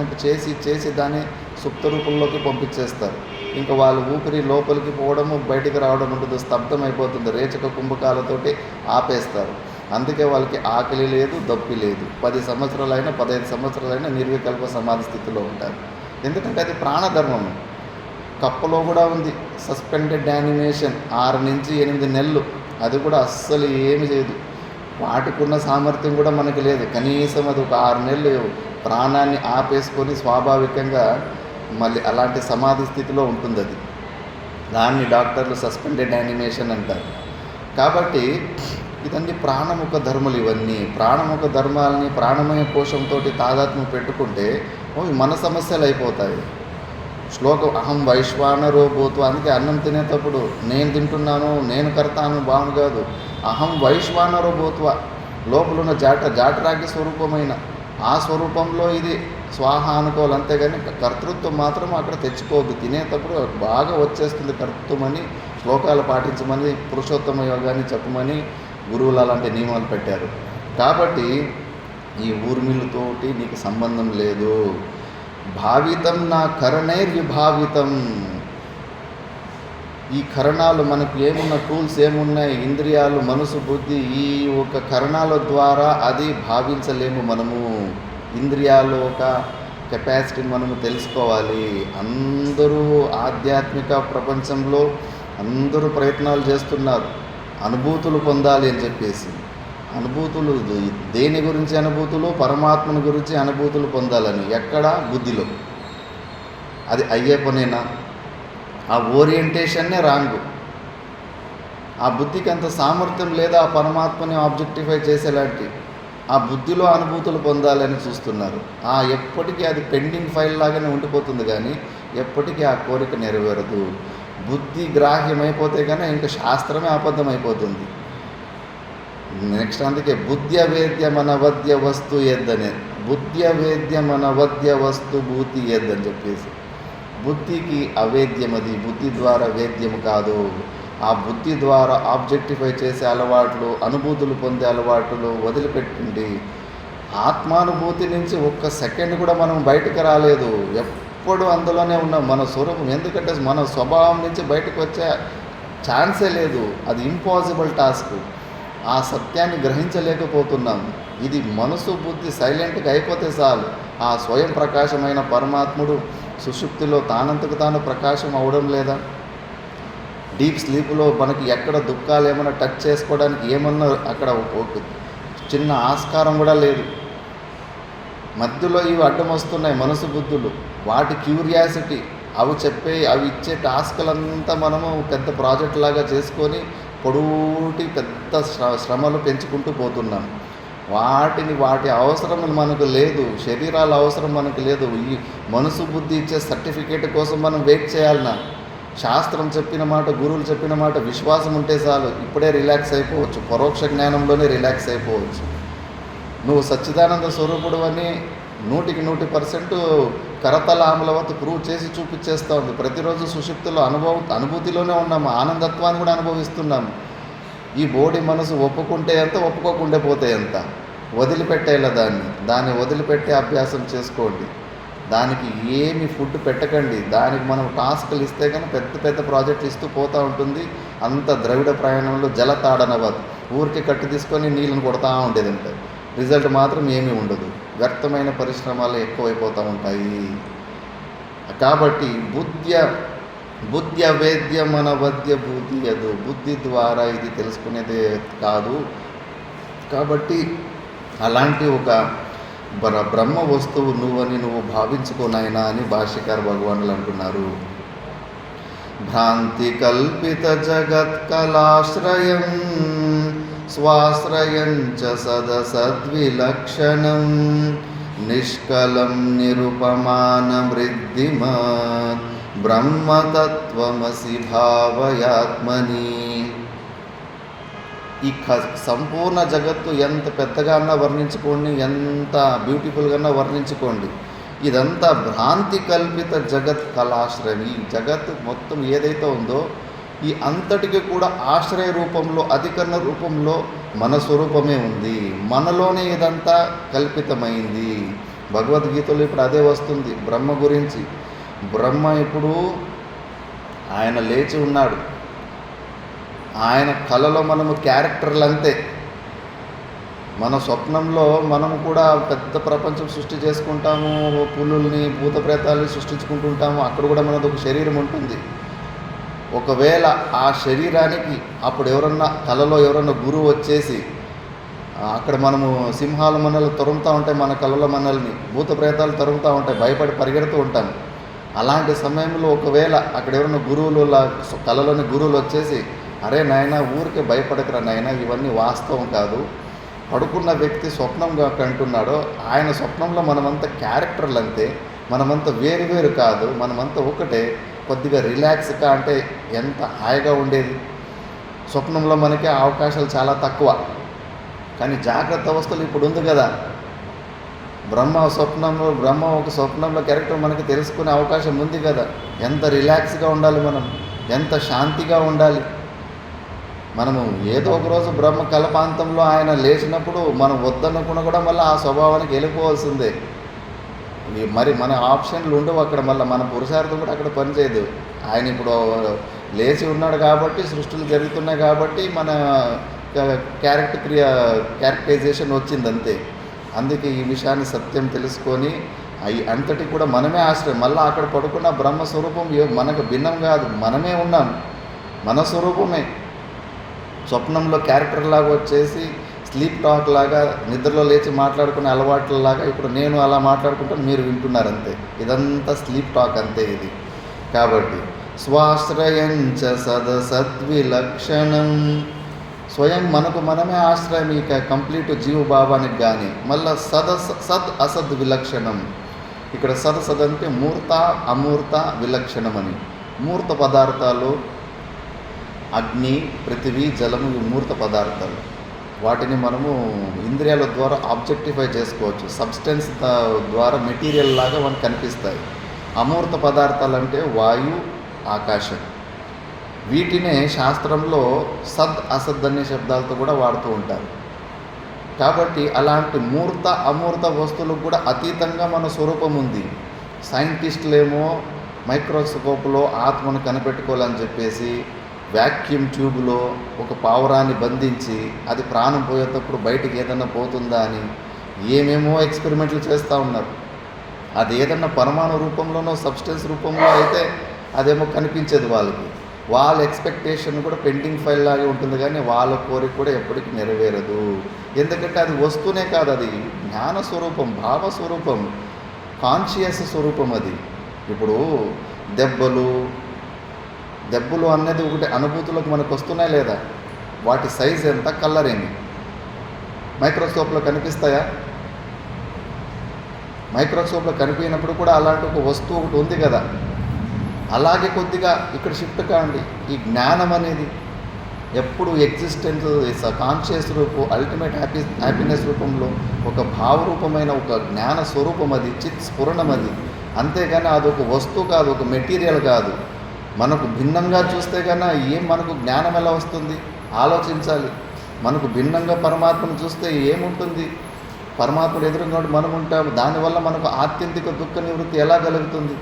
చేసి దాన్ని సుప్త రూపంలోకి పంపించేస్తారు. ఇంకా వాళ్ళు ఊపిరి లోపలికి పోవడము, బయటికి రావడం ఉంటుంది, స్తబ్దం అయిపోతుంది. రేచక కుంభకాలతోటి ఆపేస్తారు. అందుకే వాళ్ళకి ఆకలి లేదు, దప్పి లేదు. 10 సంవత్సరాలైనా 15 సంవత్సరాలైనా నిర్వికల్ప సమాధి స్థితిలో ఉంటారు. ఎందుకంటే అది ప్రాణధర్మం. కప్పలో కూడా ఉంది సస్పెండెడ్ యానిమేషన్, 6 నుంచి 8 నెలలు. అది కూడా అస్సలు ఏమి చేయదు. వాటికున్న సామర్థ్యం కూడా మనకు లేదు. కనీసం అది ఒక 6 నెలలు ప్రాణాన్ని ఆపేసుకొని స్వాభావికంగా మళ్ళీ అలాంటి సమాధి స్థితిలో ఉంటుంది. అది దాన్ని డాక్టర్లు సస్పెండెడ్ యానిమేషన్ అంటారు. కాబట్టి ఇవన్నీ ప్రాణముఖ ధర్మాలు. ఇవన్నీ ప్రాణముఖ ధర్మాలని ప్రాణమయ కోశంతో తాదాత్మ్యం పెట్టుకుంటే అవి మన సమస్యలు అయిపోతాయి. శ్లోకం అహం వైశ్వానరో భూత్వ. అందుకే అన్నం తినేటప్పుడు నేను తింటున్నాను, నేను కర్తాను బాగు కాదు. అహం వైశ్వానరో భూత్వ, లోపలున్న జాటరాగి స్వరూపమైన ఆ స్వరూపంలో ఇది స్వాహ అనుకోవాలి. అంతేగాని కర్తృత్వం మాత్రం అక్కడ తెచ్చుకోవద్దు. తినేటప్పుడు బాగా వచ్చేస్తుంది కర్తృత్వం అని శ్లోకాలు పాటించమని, పురుషోత్తమ యోగాన్ని చెప్పమని గురువులు అలాంటి నియమాలు పెట్టారు. కాబట్టి ఈ ఊర్మిళతోటి నీకు సంబంధం లేదు. భావితం నా కరణైర్విభావితం. ఈ కరణాలు మనకు ఏమున్న టూల్స్ ఏమున్నాయి, ఇంద్రియాలు, మనసు, బుద్ధి, ఈ ఒక కరణాల ద్వారా అది భావించలేము మనము. ఇంద్రియాలు ఒక కెపాసిటీని మనము తెలుసుకోవాలి. అందరూ ఆధ్యాత్మిక ప్రపంచంలో అందరూ ప్రయత్నాలు చేస్తున్నారు అనుభూతులు పొందాలి అని చెప్పేసి. అనుభూతులు దేని గురించి అనుభూతులు? పరమాత్మను గురించి అనుభూతులు పొందాలని. ఎక్కడ? బుద్ధిలో. అది అయ్యే పనేనా? ఆ ఓరియంటేషన్నే రాంగు. ఆ బుద్ధికి అంత సామర్థ్యం లేదా ఆ పరమాత్మని ఆబ్జెక్టిఫై చేసేలాంటి. ఆ బుద్ధిలో అనుభూతులు పొందాలని చూస్తున్నారు. ఎప్పటికీ అది పెండింగ్ ఫైల్ లాగానే ఉండిపోతుంది, కానీ ఎప్పటికీ ఆ కోరిక నెరవేరదు. బుద్ధి గ్రాహ్యమైపోతే కానీ ఇంకా శాస్త్రమే అబద్ధం అయిపోతుంది. నెక్స్ట్ అందుకే బుద్ధ్యవేద్యమనవద్య వస్తు ఎద్దనే, బుద్ధ్యవేద్యమనవద్య వస్తు భూతి ఎద్దని చెప్పేసి. బుద్ధికి అవేద్యం, అది బుద్ధి ద్వారా వేద్యం కాదు. ఆ బుద్ధి ద్వారా ఆబ్జెక్టిఫై చేసే అలవాట్లు, అనుభూతులు పొందే అలవాట్లు వదిలిపెట్టింది. ఆత్మానుభూతి నుంచి ఒక్క సెకండ్ కూడా మనం బయటకు రాలేదు. ఎప్పుడు అందులోనే ఉన్నాం. మన స్వరూపం, ఎందుకంటే మన స్వభావం నుంచి బయటకు వచ్చే ఛాన్సే లేదు. అది ఇంపాసిబుల్ టాస్క్. ఆ సత్యాన్ని గ్రహించలేకపోతున్నాం. ఇది మనసు బుద్ధి సైలెంట్గా అయిపోతే చాలు. ఆ స్వయం ప్రకాశమైన పరమాత్ముడు సుషుప్తిలో తానంతకు తాను ప్రకాశం అవడం లేదా? డీప్ స్లీప్లో మనకి ఎక్కడ దుఃఖాలు ఏమైనా టచ్ చేసుకోవడానికి ఏమన్నా అక్కడ ఒక చిన్న ఆస్కారం కూడా లేదు. మధ్యలో ఇవి అడ్డం వస్తున్నాయి మనసు బుద్ధులు. వాటి క్యూరియాసిటీ, అవి ఇచ్చే టాస్కులంతా మనము పెద్ద ప్రాజెక్ట్ లాగా చేసుకొని పొడవుటి పెద్ద శ్రమలు పెంచుకుంటూ పోతున్నాం. వాటి అవసరం మనకు లేదు. శరీరాల అవసరం మనకు లేదు. ఈ మనసు బుద్ధి ఇచ్చే సర్టిఫికేట్ కోసం మనం వెయిట్ చేయాలన్నా. శాస్త్రం చెప్పిన మాట, గురువులు చెప్పిన మాట విశ్వాసం ఉంటే చాలు. ఇప్పుడే రిలాక్స్ అయిపోవచ్చు. పరోక్ష జ్ఞానంలోనే రిలాక్స్ అయిపోవచ్చు. నువ్వు సచ్చిదానంద స్వరూపుడు అని 100% కరతల ఆమలవత్తు ప్రూవ్ చేసి చూపించేస్తూ ఉంది. ప్రతిరోజు సుషుప్తిలో అనుభూతిలోనే ఉన్నాము. ఆనందత్వాన్ని కూడా అనుభవిస్తున్నాము. ఈ బోడి మనసు ఒప్పుకుంటే ఎంత, ఒప్పుకోకుండా పోతే ఎంత. వదిలిపెట్టేలా దాన్ని వదిలిపెట్టే అభ్యాసం చేసుకోండి. దానికి ఏమి ఫుడ్ పెట్టకండి. దానికి మనం టాస్క్లు ఇస్తే కానీ పెద్ద ప్రాజెక్టులు ఇస్తూ పోతూ ఉంటుంది. అంత ద్రవిడ ప్రయాణంలో జలతాడనవద్దు. ఊరికి కట్టి తీసుకొని నీళ్ళని కొడతా ఉండేదంటే రిజల్ట్ మాత్రం ఏమీ ఉండదు. వ్యర్థమైన పరిశ్రమలు ఎక్కువైపోతూ ఉంటాయి. కాబట్టి బుద్ధి అవేద్యమనవద్య బుద్ధి అదు. బుద్ధి ద్వారా ఇది తెలుసుకునేదే కాదు. కాబట్టి అలాంటి ఒక బ్రహ్మ వస్తువు నువ్వు భావించుకోనైనా అని భాష్యకార భగవానులు అంటున్నారు. భ్రాంతి కల్పిత జగత్ కళాశ్రయం స్వాశ్రయం చ సదసద్విలక్షణం నిష్కలం నిరుపమానమృద్ధిమత్ బ్రహ్మతత్వమసి భావయాత్మని. ఈ సంపూర్ణ జగత్తు ఎంత పెద్దగానో వర్ణించుకోండి, ఎంత బ్యూటిఫుల్గానో వర్ణించుకోండి, ఇదంతా భ్రాంతి కల్పిత జగత్ కళాశ్రయం. ఈ జగత్తు మొత్తం ఏదైతే ఉందో ఈ అంతటికి కూడా ఆశ్రయ రూపంలో, అధికరణ రూపంలో మన స్వరూపమే ఉంది. మనలోనే ఇదంతా కల్పితమైంది. భగవద్గీతలో ఇప్పుడు అదే వస్తుంది బ్రహ్మ గురించి. బ్రహ్మ ఇప్పుడు ఆయన లేచి ఉన్నాడు. ఆయన కళలో మనము క్యారెక్టర్లు అంతే. మన స్వప్నంలో మనము కూడా పెద్ద ప్రపంచం సృష్టి చేసుకుంటాము, పులుల్ని భూత ప్రేతాలని సృష్టించుకుంటుంటాము. అక్కడ కూడా మనది ఒక శరీరం ఉంటుంది. ఒకవేళ ఆ శరీరానికి అప్పుడు ఎవరన్నా కళలో ఎవరన్నా గురువు వచ్చేసి అక్కడ మనము సింహాలు మనల్ని తరుముతూ ఉంటాయి, మన కళలో మనల్ని భూత ప్రేతాలు తరుముతూ ఉంటాయి, భయపడి పరిగెడుతూ ఉంటాం. అలాంటి సమయంలో ఒకవేళ అక్కడ ఎవరైనా గురువులు కళలోని గురువులు వచ్చేసి, అరే నాయన ఊరికే భయపడకరా నాయన, ఇవన్నీ వాస్తవం కాదు, పడుకున్న వ్యక్తి స్వప్నంగా కంటున్నాడో ఆయన స్వప్నంలో మనమంతా క్యారెక్టర్లు అంతే, మనమంతా వేరు వేరు కాదు, మనమంతా ఒకటే, కొద్దిగా రిలాక్స్గా అంటే ఎంత హాయిగా ఉండేది. స్వప్నంలో మనకి అవకాశాలు చాలా తక్కువ, కానీ జాగ్రత్త అవస్థలు ఇప్పుడు ఉంది కదా. బ్రహ్మ ఒక స్వప్నంలో క్యారెక్టర్ మనకి తెలుసుకునే అవకాశం ఉంది కదా. ఎంత రిలాక్స్గా ఉండాలి మనం, ఎంత శాంతిగా ఉండాలి. మనము ఏదో ఒక రోజు బ్రహ్మ కల్పాంతంలో ఆయన లేచినప్పుడు మనం వద్దనుకున్న కూడా మళ్ళీ ఆ స్వభావానికి వెళ్ళిపోవాల్సిందే. మరి మన ఆప్షన్లు ఉండవు అక్కడ. మళ్ళీ మన పురుషార్థం కూడా అక్కడ పనిచేయదు. ఆయన ఇప్పుడు లేచి ఉన్నాడు కాబట్టి, సృష్టిలు జరుగుతున్నాయి కాబట్టి మన క్యారెక్టరైజేషన్ వచ్చింది అంతే. అందుకే ఈ విషయాన్ని సత్యం తెలుసుకొని అంతటి కూడా మనమే ఆశ్రయం. మళ్ళీ అక్కడ పడుకున్న బ్రహ్మస్వరూపం మనకు భిన్నం కాదు, మనమే ఉన్నాం, మన స్వరూపమే. స్వప్నంలో క్యారెక్టర్ లాగా వచ్చేసి స్లీప్ టాక్ లాగా నిద్రలో లేచి మాట్లాడుకునే అలవాట్లలాగా ఇప్పుడు నేను అలా మాట్లాడుకుంటాను, మీరు వింటున్నారు అంతే. ఇదంతా స్లీప్ టాక్ అంతే ఇది. కాబట్టి స్వాశ్రయం చ సదసద్విలక్షణం, స్వయం మనకు మనమే ఆశ్రయం ఇక కంప్లీట్ జీవభావానికి. కానీ మళ్ళీ సద్ అసద్ విలక్షణం. ఇక్కడ సద్ అంటే మూర్త అమూర్త విలక్షణం అని. మూర్త పదార్థాలు అగ్ని, పృథివీ, జలము, ఇవి మూర్త పదార్థాలు. వాటిని మనము ఇంద్రియాల ద్వారా ఆబ్జెక్టిఫై చేసుకోవచ్చు. సబ్స్టెన్స్ ద్వారా మెటీరియల్ లాగా మనకు కనిపిస్తాయి. అమూర్త పదార్థాలు అంటే వాయు, ఆకాశం. వీటినే శాస్త్రంలో సద్ అసద్ అనే శబ్దాలతో కూడా వాడుతూ ఉంటారు. కాబట్టి అలాంటి మూర్త అమూర్త వస్తువులకు కూడా అతీతంగా మన స్వరూపం ఉంది. సైంటిస్టులేమో మైక్రోస్కోప్లో ఆత్మను కనిపెట్టుకోవాలని చెప్పేసి వ్యాక్యూమ్ ట్యూబ్లో ఒక పావురాన్ని బంధించి అది ప్రాణం పోయేటప్పుడు బయటికి ఏదన్నా పోతుందా అని ఏమేమో ఎక్స్పెరిమెంట్లు చేస్తూ ఉన్నారు. అది ఏదన్నా పరమాణు రూపంలోనో సబ్స్టెన్స్ రూపంలో అయితే అదేమో కనిపించేది వాళ్ళకి. వాళ్ళ ఎక్స్పెక్టేషన్ కూడా పెండింగ్ ఫైల్ లాగే ఉంటుంది, కానీ వాళ్ళ కోరిక కూడా ఎప్పటికీ నెరవేరదు. ఎందుకంటే అది వస్తూనే కాదు, అది జ్ఞాన స్వరూపం, భావ స్వరూపం, కాన్షియస్ స్వరూపం అది. ఇప్పుడు దెబ్బలు అన్నది ఒకటి అనుభూతులకు మనకు వస్తున్నాయి లేదా? వాటి సైజ్ ఎంత, కలర్ ఏమి మైక్రోస్కోప్లో కనిపిస్తాయా? మైక్రోస్కోప్లో కనిపించినప్పుడు కూడా అలాంటి ఒక వస్తువు ఒకటి ఉంది కదా. అలాగే కొద్దిగా ఇక్కడ షిఫ్ట్ కాండి. ఈ జ్ఞానం అనేది ఎప్పుడు ఎగ్జిస్టెన్స్ కాన్షియస్ రూపం, అల్టిమేట్ హ్యాపీనెస్ రూపంలో ఒక భావరూపమైన ఒక జ్ఞాన స్వరూపం, అది చిత్ స్ఫురణం అది. అంతేగాని అది ఒక వస్తువు కాదు, ఒక మెటీరియల్ కాదు. మనకు భిన్నంగా చూస్తే కన్నా మనకు జ్ఞానం ఎలా వస్తుంది? ఆలోచించాలి. మనకు భిన్నంగా పరమాత్మను చూస్తే ఏముంటుంది? పరమాత్మను ఎదురుగా మనం ఉంటాము. దానివల్ల మనకు ఆత్యంతిక దుఃఖ నివృత్తి ఎలా కలుగుతుంది?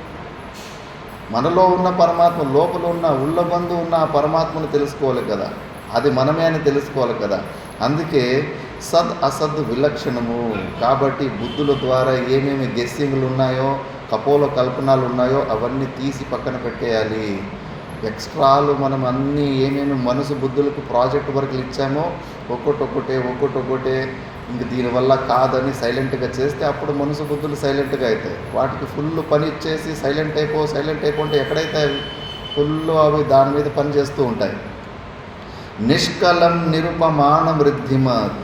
మనలో ఉన్న పరమాత్మ, లోపల ఉన్న ఉళ్ళబంధు ఉన్న ఆ పరమాత్మను తెలుసుకోవాలి కదా, అది మనమే అని తెలుసుకోవాలి కదా. అందుకే సద్ అసద్ విలక్షణము. కాబట్టి బుద్ధుల ద్వారా ఏమేమి గెస్సింగ్లు ఉన్నాయో, కపోల కల్పనలు ఉన్నాయో అవన్నీ తీసి పక్కన పెట్టేయాలి. ఎక్స్ట్రాలు మనం అన్నీ ఏమేమి మనసు బుద్ధులకు ప్రాజెక్ట్ వర్క్లు ఇచ్చామో ఒక్కొక్కటే ఇంక దీనివల్ల కాదని సైలెంట్గా చేస్తే అప్పుడు మనసు బుద్ధులు సైలెంట్గా అవుతాయి. వాటికి ఫుల్ పని ఇచ్చేసి సైలెంట్ అయిపో అంటే ఎక్కడైతే అవి ఫుల్ అవి దాని మీద పని చేస్తూ ఉంటాయి. నిష్కలం నిరుపమానం వృద్ధిమత్.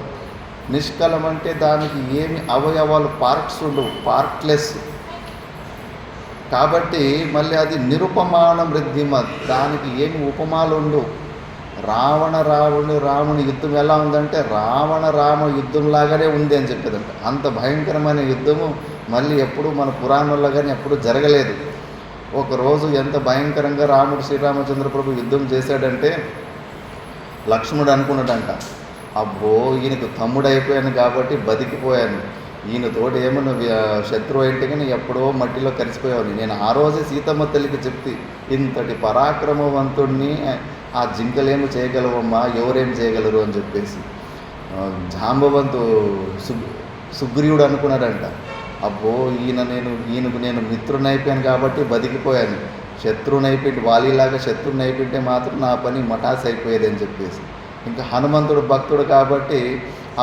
నిష్కలం అంటే దానికి ఏమి అవయవాలు పార్ట్స్ ఉండవు, పార్ట్లెస్. కాబట్టి మళ్ళీ అది నిరుపమానం వృద్ధిమత్, దానికి ఏమి ఉపమాలు ఉండవు. రాముని యుద్ధం ఎలా ఉందంటే రామ యుద్ధం లాగానే ఉంది అని చెప్పేదంట. అంత భయంకరమైన యుద్ధము మళ్ళీ ఎప్పుడు మన పురాణంలో కానీ ఎప్పుడు జరగలేదు. ఒకరోజు ఎంత భయంకరంగా రాముడు శ్రీరామచంద్ర ప్రభు యుద్ధం చేశాడంటే లక్ష్మణుడు అనుకున్నాడంట, అబ్బో ఈయనకు తమ్ముడు అయిపోయాను కాబట్టి బతికిపోయాను, ఈయనతోటి ఏమన్నా శత్రువు అయితే కానీ ఎప్పుడో మట్టిలో కలిసిపోయాను. నేను ఆ రోజే సీతమ్మ తల్లికి చెప్తే ఇంతటి పరాక్రమవంతుడిని ఆ జింకలేమి చేయగలవమ్మా, ఎవరేం చేయగలరు అని చెప్పేసి జాంబవంతు సుగ్రీవుడు అనుకున్నాడంట, అబ్బో ఈయనకు నేను మిత్రుని అయిపోయాను కాబట్టి బతికిపోయాను, శత్రువుని అయిపోయి వాలీలాగా శత్రువుని అయిపోయింటే మాత్రం నా పని మటాస్ అయిపోయేది అని చెప్పేసి. ఇంకా హనుమంతుడు భక్తుడు కాబట్టి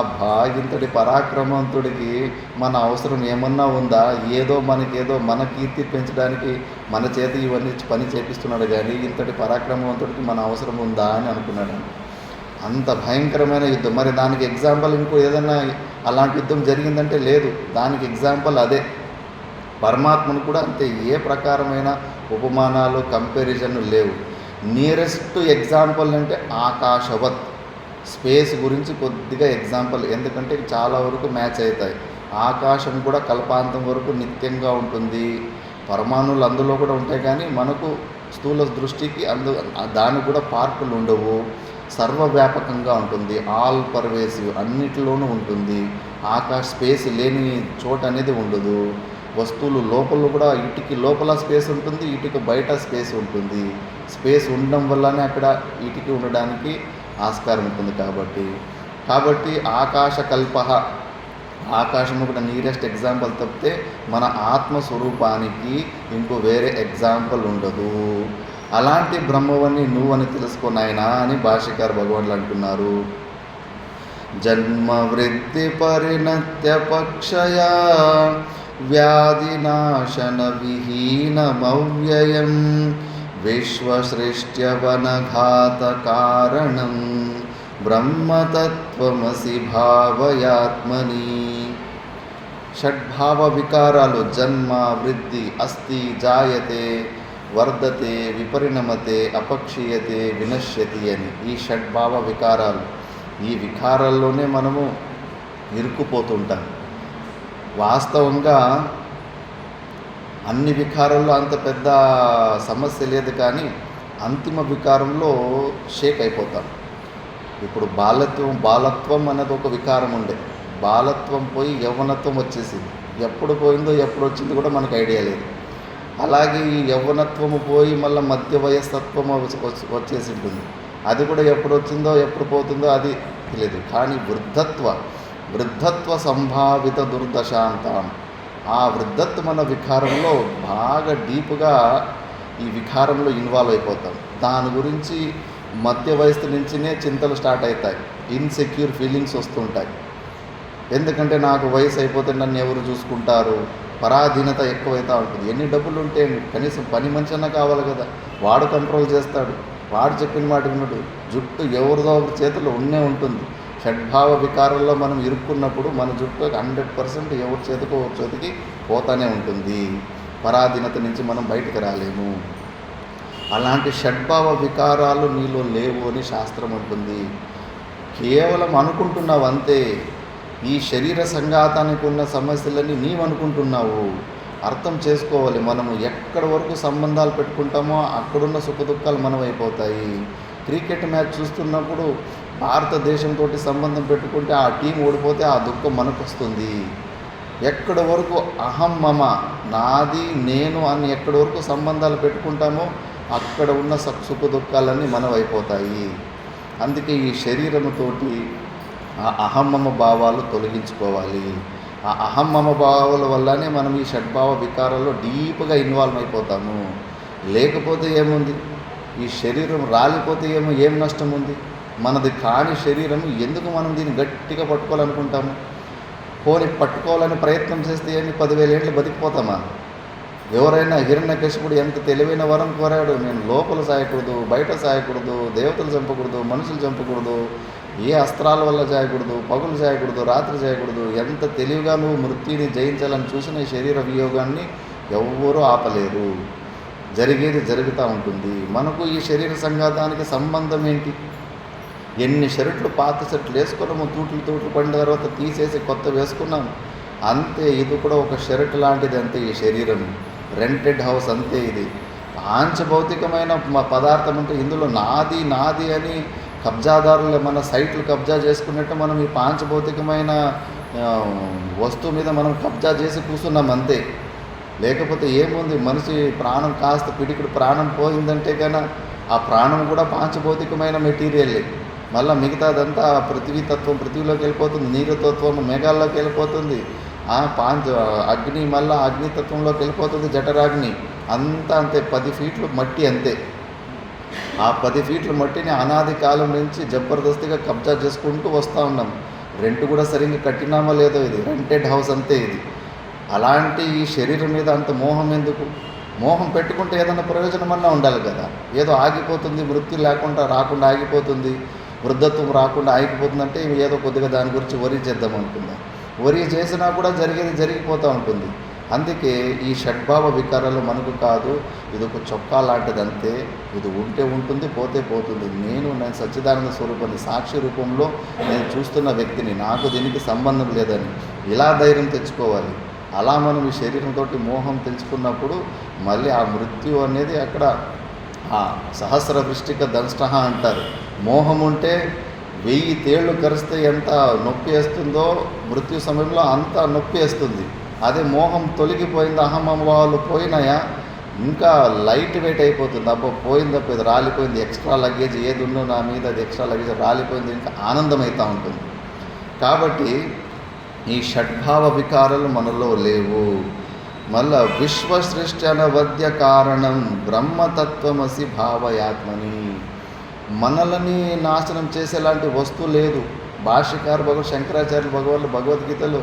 అబ్బా ఇంతటి పరాక్రమవంతుడికి మన అవసరం ఏమన్నా ఉందా, మనకేదో మన కీర్తి పెంచడానికి మన చేతి ఇవన్నీ పని చేపిస్తున్నాడు కానీ ఇంతటి పరాక్రమవంతుడికి మన అవసరం ఉందా అని అనుకున్నాడు. అంత భయంకరమైన యుద్ధం. మరి దానికి ఎగ్జాంపుల్ ఇంకో ఏదైనా అలాంటి యుద్ధం జరిగిందంటే లేదు. దానికి ఎగ్జాంపుల్ అదే. పరమాత్మను కూడా అంతే, ఏ ప్రకారమైన ఉపమానాలు కంపారిజన్ లేవు. నియరెస్ట్ ఎగ్జాంపుల్ అంటే ఆకాశవత్, స్పేస్ గురించి కొద్దిగా ఎగ్జాంపుల్, ఎందుకంటే చాలా వరకు మ్యాచ్ అవుతాయి. ఆకాశం కూడా కల్పాంతం వరకు నిత్యంగా ఉంటుంది, పరమాణువులు అందులో కూడా ఉంటాయి, కానీ మనకు స్థూల దృష్టికి దానికి కూడా పార్కులు ఉండవు. సర్వవ్యాపకంగా ఉంటుంది, ఆల్ పర్వేసివ్, అన్నిటిలోనూ ఉంటుంది. స్పేస్ లేని చోట అనేది ఉండదు. వస్తువులు లోపల కూడా ఇటుకి లోపల స్పేస్ ఉంటుంది, ఇటుక బయట స్పేస్ ఉంటుంది. స్పేస్ ఉండడం వల్లనే అక్కడ ఇటుకి ఉండడానికి ఆస్కారం ఉంటుంది. కాబట్టి ఆకాశకల్ప, ఆకాశము కూడా నియరెస్ట్ ఎగ్జాంపుల్ తప్పితే మన ఆత్మస్వరూపానికి ఇంకో వేరే ఎగ్జాంపుల్ ఉండదు. అలాంటి బ్రహ్మవని నువ్వని తెలుసుకున్నాయనా అని భాష్యకారు భగవానులు అంటున్నారు. జన్మ వృద్ధి పరిణత్య పక్షయా వ్యాధినాశన విహీనమవ్యయం విశ్వసృష్ట్యవనఘాత కారణం బ్రహ్మతత్వమసి భావయాత్మని. షడ్భావ వికారాలు జన్మ, వృద్ధి, అస్థి, జాయతే, వర్ధతే, విపరిణమతే, అపక్షీయతే, వినశ్యతి అని ఈ షడ్భావ వికారాలు. ఈ వికారాల్లోనే మనము ఇరుక్కుపోతుంటాం. వాస్తవంగా అన్ని వికారాల్లో అంత పెద్ద సమస్య లేదు, కానీ అంతిమ వికారంలో షేక్ అయిపోతాం. ఇప్పుడు బాలత్వం అనేది ఒక వికారం ఉండే, బాలత్వం పోయి యవ్వనత్వం వచ్చేసింది. ఎప్పుడు పోయిందో ఎప్పుడు వచ్చిందో కూడా మనకు ఐడియా లేదు. అలాగే ఈ యవ్వనత్వము పోయి మళ్ళీ మధ్య వయస్తత్వం వచ్చేసి ఉంటుంది, అది కూడా ఎప్పుడు వచ్చిందో ఎప్పుడు పోతుందో అది తెలియదు. కానీ వృద్ధత్వ సంభావిత దుర్దశాంతం, ఆ వృద్ధత్వం అన్న వికారంలో బాగా డీప్గా ఈ వికారంలో ఇన్వాల్వ్ అయిపోతాం. దాని గురించి మధ్య వయసు నుంచినే చింతలు స్టార్ట్ అవుతాయి, ఇన్సెక్యూర్ ఫీలింగ్స్ వస్తుంటాయి. ఎందుకంటే నాకు వయసు అయిపోతే నన్ను ఎవరు చూసుకుంటారు, పరాధీనత ఎక్కువైతే ఉంటుంది. ఎన్ని డబ్బులు ఉంటే కనీసం పని మనిషి అన్నా కావాలి కదా, వాడు కంట్రోల్ చేస్తాడు, వాడు చెప్పిన మాట వినడు, జుట్టు ఎవరిదో ఒక చేతిలో ఉన్నే ఉంటుంది. షడ్భావ వికారంలో మనం ఇరుక్కున్నప్పుడు మన జుట్టు 100% ఎవరి చేతికి పోతానే ఉంటుంది. పరాధీనత నుంచి మనం బయటకు రాలేము. అలాంటి షడ్భావ వికారాలు నీలో లేవు అని శాస్త్రం అంటుంది. కేవలం అనుకుంటున్నావు అంతే. ఈ శరీర సంఘాతానికి ఉన్న సమస్యలన్నీ నీవు అనుకుంటున్నావు. అర్థం చేసుకోవాలి, మనము ఎక్కడి వరకు సంబంధాలు పెట్టుకుంటామో అక్కడున్న సుఖదుఖాలు మనం అయిపోతాయి. క్రికెట్ మ్యాచ్ చూస్తున్నప్పుడు భారతదేశంతో సంబంధం పెట్టుకుంటే ఆ టీం ఓడిపోతే ఆ దుఃఖం మనకు వస్తుంది. ఎక్కడి వరకు అహం మమ, నాది నేను అని ఎక్కడి వరకు సంబంధాలు పెట్టుకుంటామో అక్కడ ఉన్న సుఖ దుఃఖాలన్నీ మనం అయిపోతాయి. అందుకే ఈ శరీరముతోటి ఆ అహమ్మమ భావాలు తొలగించుకోవాలి. ఆ అహమ్మమ భావాల వల్లనే మనం ఈ షడ్భావ వికారాల్లో డీప్గా ఇన్వాల్వ్ అయిపోతాము. లేకపోతే ఏముంది, ఈ శరీరం రాలిపోతే ఏం నష్టం ఉంది? మనది కాని శరీరం ఎందుకు మనం దీన్ని గట్టిగా పట్టుకోవాలనుకుంటాము? పోని పట్టుకోవాలని ప్రయత్నం చేస్తే 10,000 ఏళ్ళు బతికిపోతామా? ఎవరైనా హిరణ్యకశిపుడు ఎంత తెలివైన వరం కోరాడు, నేను లోపల సాయకూడదు, బయట సాయకూడదు, దేవతలు చంపకూడదు, మనుషులు చంపకూడదు, ఏ అస్త్రాల వల్ల చేయకూడదు, పగులు చేయకూడదు, రాత్రి చేయకూడదు. ఎంత తెలివిగా నువ్వు మృత్యుని జయించాలని చూసిన ఈ శరీర వియోగాన్ని ఎవ్వరూ ఆపలేరు. జరిగేది జరుగుతూ ఉంటుంది. మనకు ఈ శరీర సంఘాతానికి సంబంధం ఏంటి? ఎన్ని షర్ట్లు పాత షర్ట్లు వేసుకున్నాము, తూట్లు పడిన తర్వాత తీసేసి కొత్త వేసుకున్నాము. అంతే, ఇది కూడా ఒక షర్ట్ లాంటిది. అంతే ఈ శరీరం, రెంటెడ్ హౌస్ అంతే. ఇది పాంచభౌతికమైన పదార్థం అంటే ఇందులో నాది నాది అని కబ్జాదారులు మన సైట్లు కబ్జా చేసుకున్నట్టు మనం ఈ పాంచభౌతికమైన వస్తువు మీద మనం కబ్జా చేసి కూర్చున్నాం అంతే. లేకపోతే ఏముంది, మనిషి ప్రాణం కాస్త పిడికిడు ప్రాణం పోయిందంటే కన్నా ఆ ప్రాణం కూడా పాంచభౌతికమైన మెటీరియల్లే. మళ్ళీ మిగతాదంతా పృథ్వీతత్వం పృథ్వీలోకి వెళ్ళిపోతుంది, నీరుతత్వం మేఘాల్లోకి వెళ్ళిపోతుంది, అగ్ని మళ్ళీ అగ్నితత్వంలోకి వెళ్ళిపోతుంది, జఠరాగ్ని అంతా అంతే. 10 ఫీట్లు మట్టి అంతే. ఆ 10 ఫీట్ల మట్టిని అనాది కాలం నుంచి జబర్దస్తిగా కబ్జా చేసుకుంటూ వస్తూ ఉన్నాం. రెంట్ కూడా సరిగ్గా కట్టినామో లేదో, ఇది రెంటెడ్ హౌస్ అంతే ఇది. అలాంటి ఈ శరీరం మీద అంత మోహం ఎందుకు? మోహం పెట్టుకుంటే ఏదైనా ప్రయోజనమన్నా ఉండాలి కదా. ఏదో ఆగిపోతుంది, మృత్యు రాకుండా ఆగిపోతుంది, వృద్ధత్వం రాకుండా ఆగిపోతుందంటే ఏదో కొద్దిగా దాని గురించి వరి చేద్దాం అనుకుందాం. వరి చేసినా కూడా జరిగిపోతూ ఉంటుంది. అందుకే ఈ షడ్భావ వికారాలు మనకు కాదు, ఇది ఒక చొక్కా లాంటిది అంతే. ఇది ఉంటే ఉంటుంది, పోతే పోతుంది. నేను సచ్చిదానంద స్వరూపాన్ని సాక్షి రూపంలో నేను చూస్తున్న వ్యక్తిని, నాకు దీనికి సంబంధం లేదని ఇలా ధైర్యం తెచ్చుకోవాలి. అలా మనం ఈ శరీరంతో మోహం తెచ్చుకున్నప్పుడు మళ్ళీ ఆ మృత్యు అనేది అక్కడ ఆ సహస్ర వృష్టిక దంష్ట అంటారు. మోహం ఉంటే 1000 తేళ్లు కరిస్తే ఎంత నొప్పి వేస్తుందో మృత్యు సమయంలో అంత నొప్పి వేస్తుంది. అదే మోహం తొలగిపోయింది, అహంభావాలు పోయినాయా ఇంకా లైట్ వెయిట్ అయిపోతుంది. అబ్బో పోయింది, ఇది రాలిపోయింది, ఎక్స్ట్రా లగేజ్ ఏది ఉందో నా మీద అది ఎక్స్ట్రా లగేజ్ రాలిపోయింది, ఇంకా ఆనందమవుతూ ఉంటుంది. కాబట్టి ఈ షడ్భావ వికారాలు మనలో లేవు. మళ్ళా విశ్వసృష్టి అనవద్య కారణం బ్రహ్మతత్వమసి భావయాత్మని. మనల్ని నాశనం చేసేలాంటి వస్తువు లేదు. భాష్యకారు శంకరాచార్యులు భగవద్గీతలో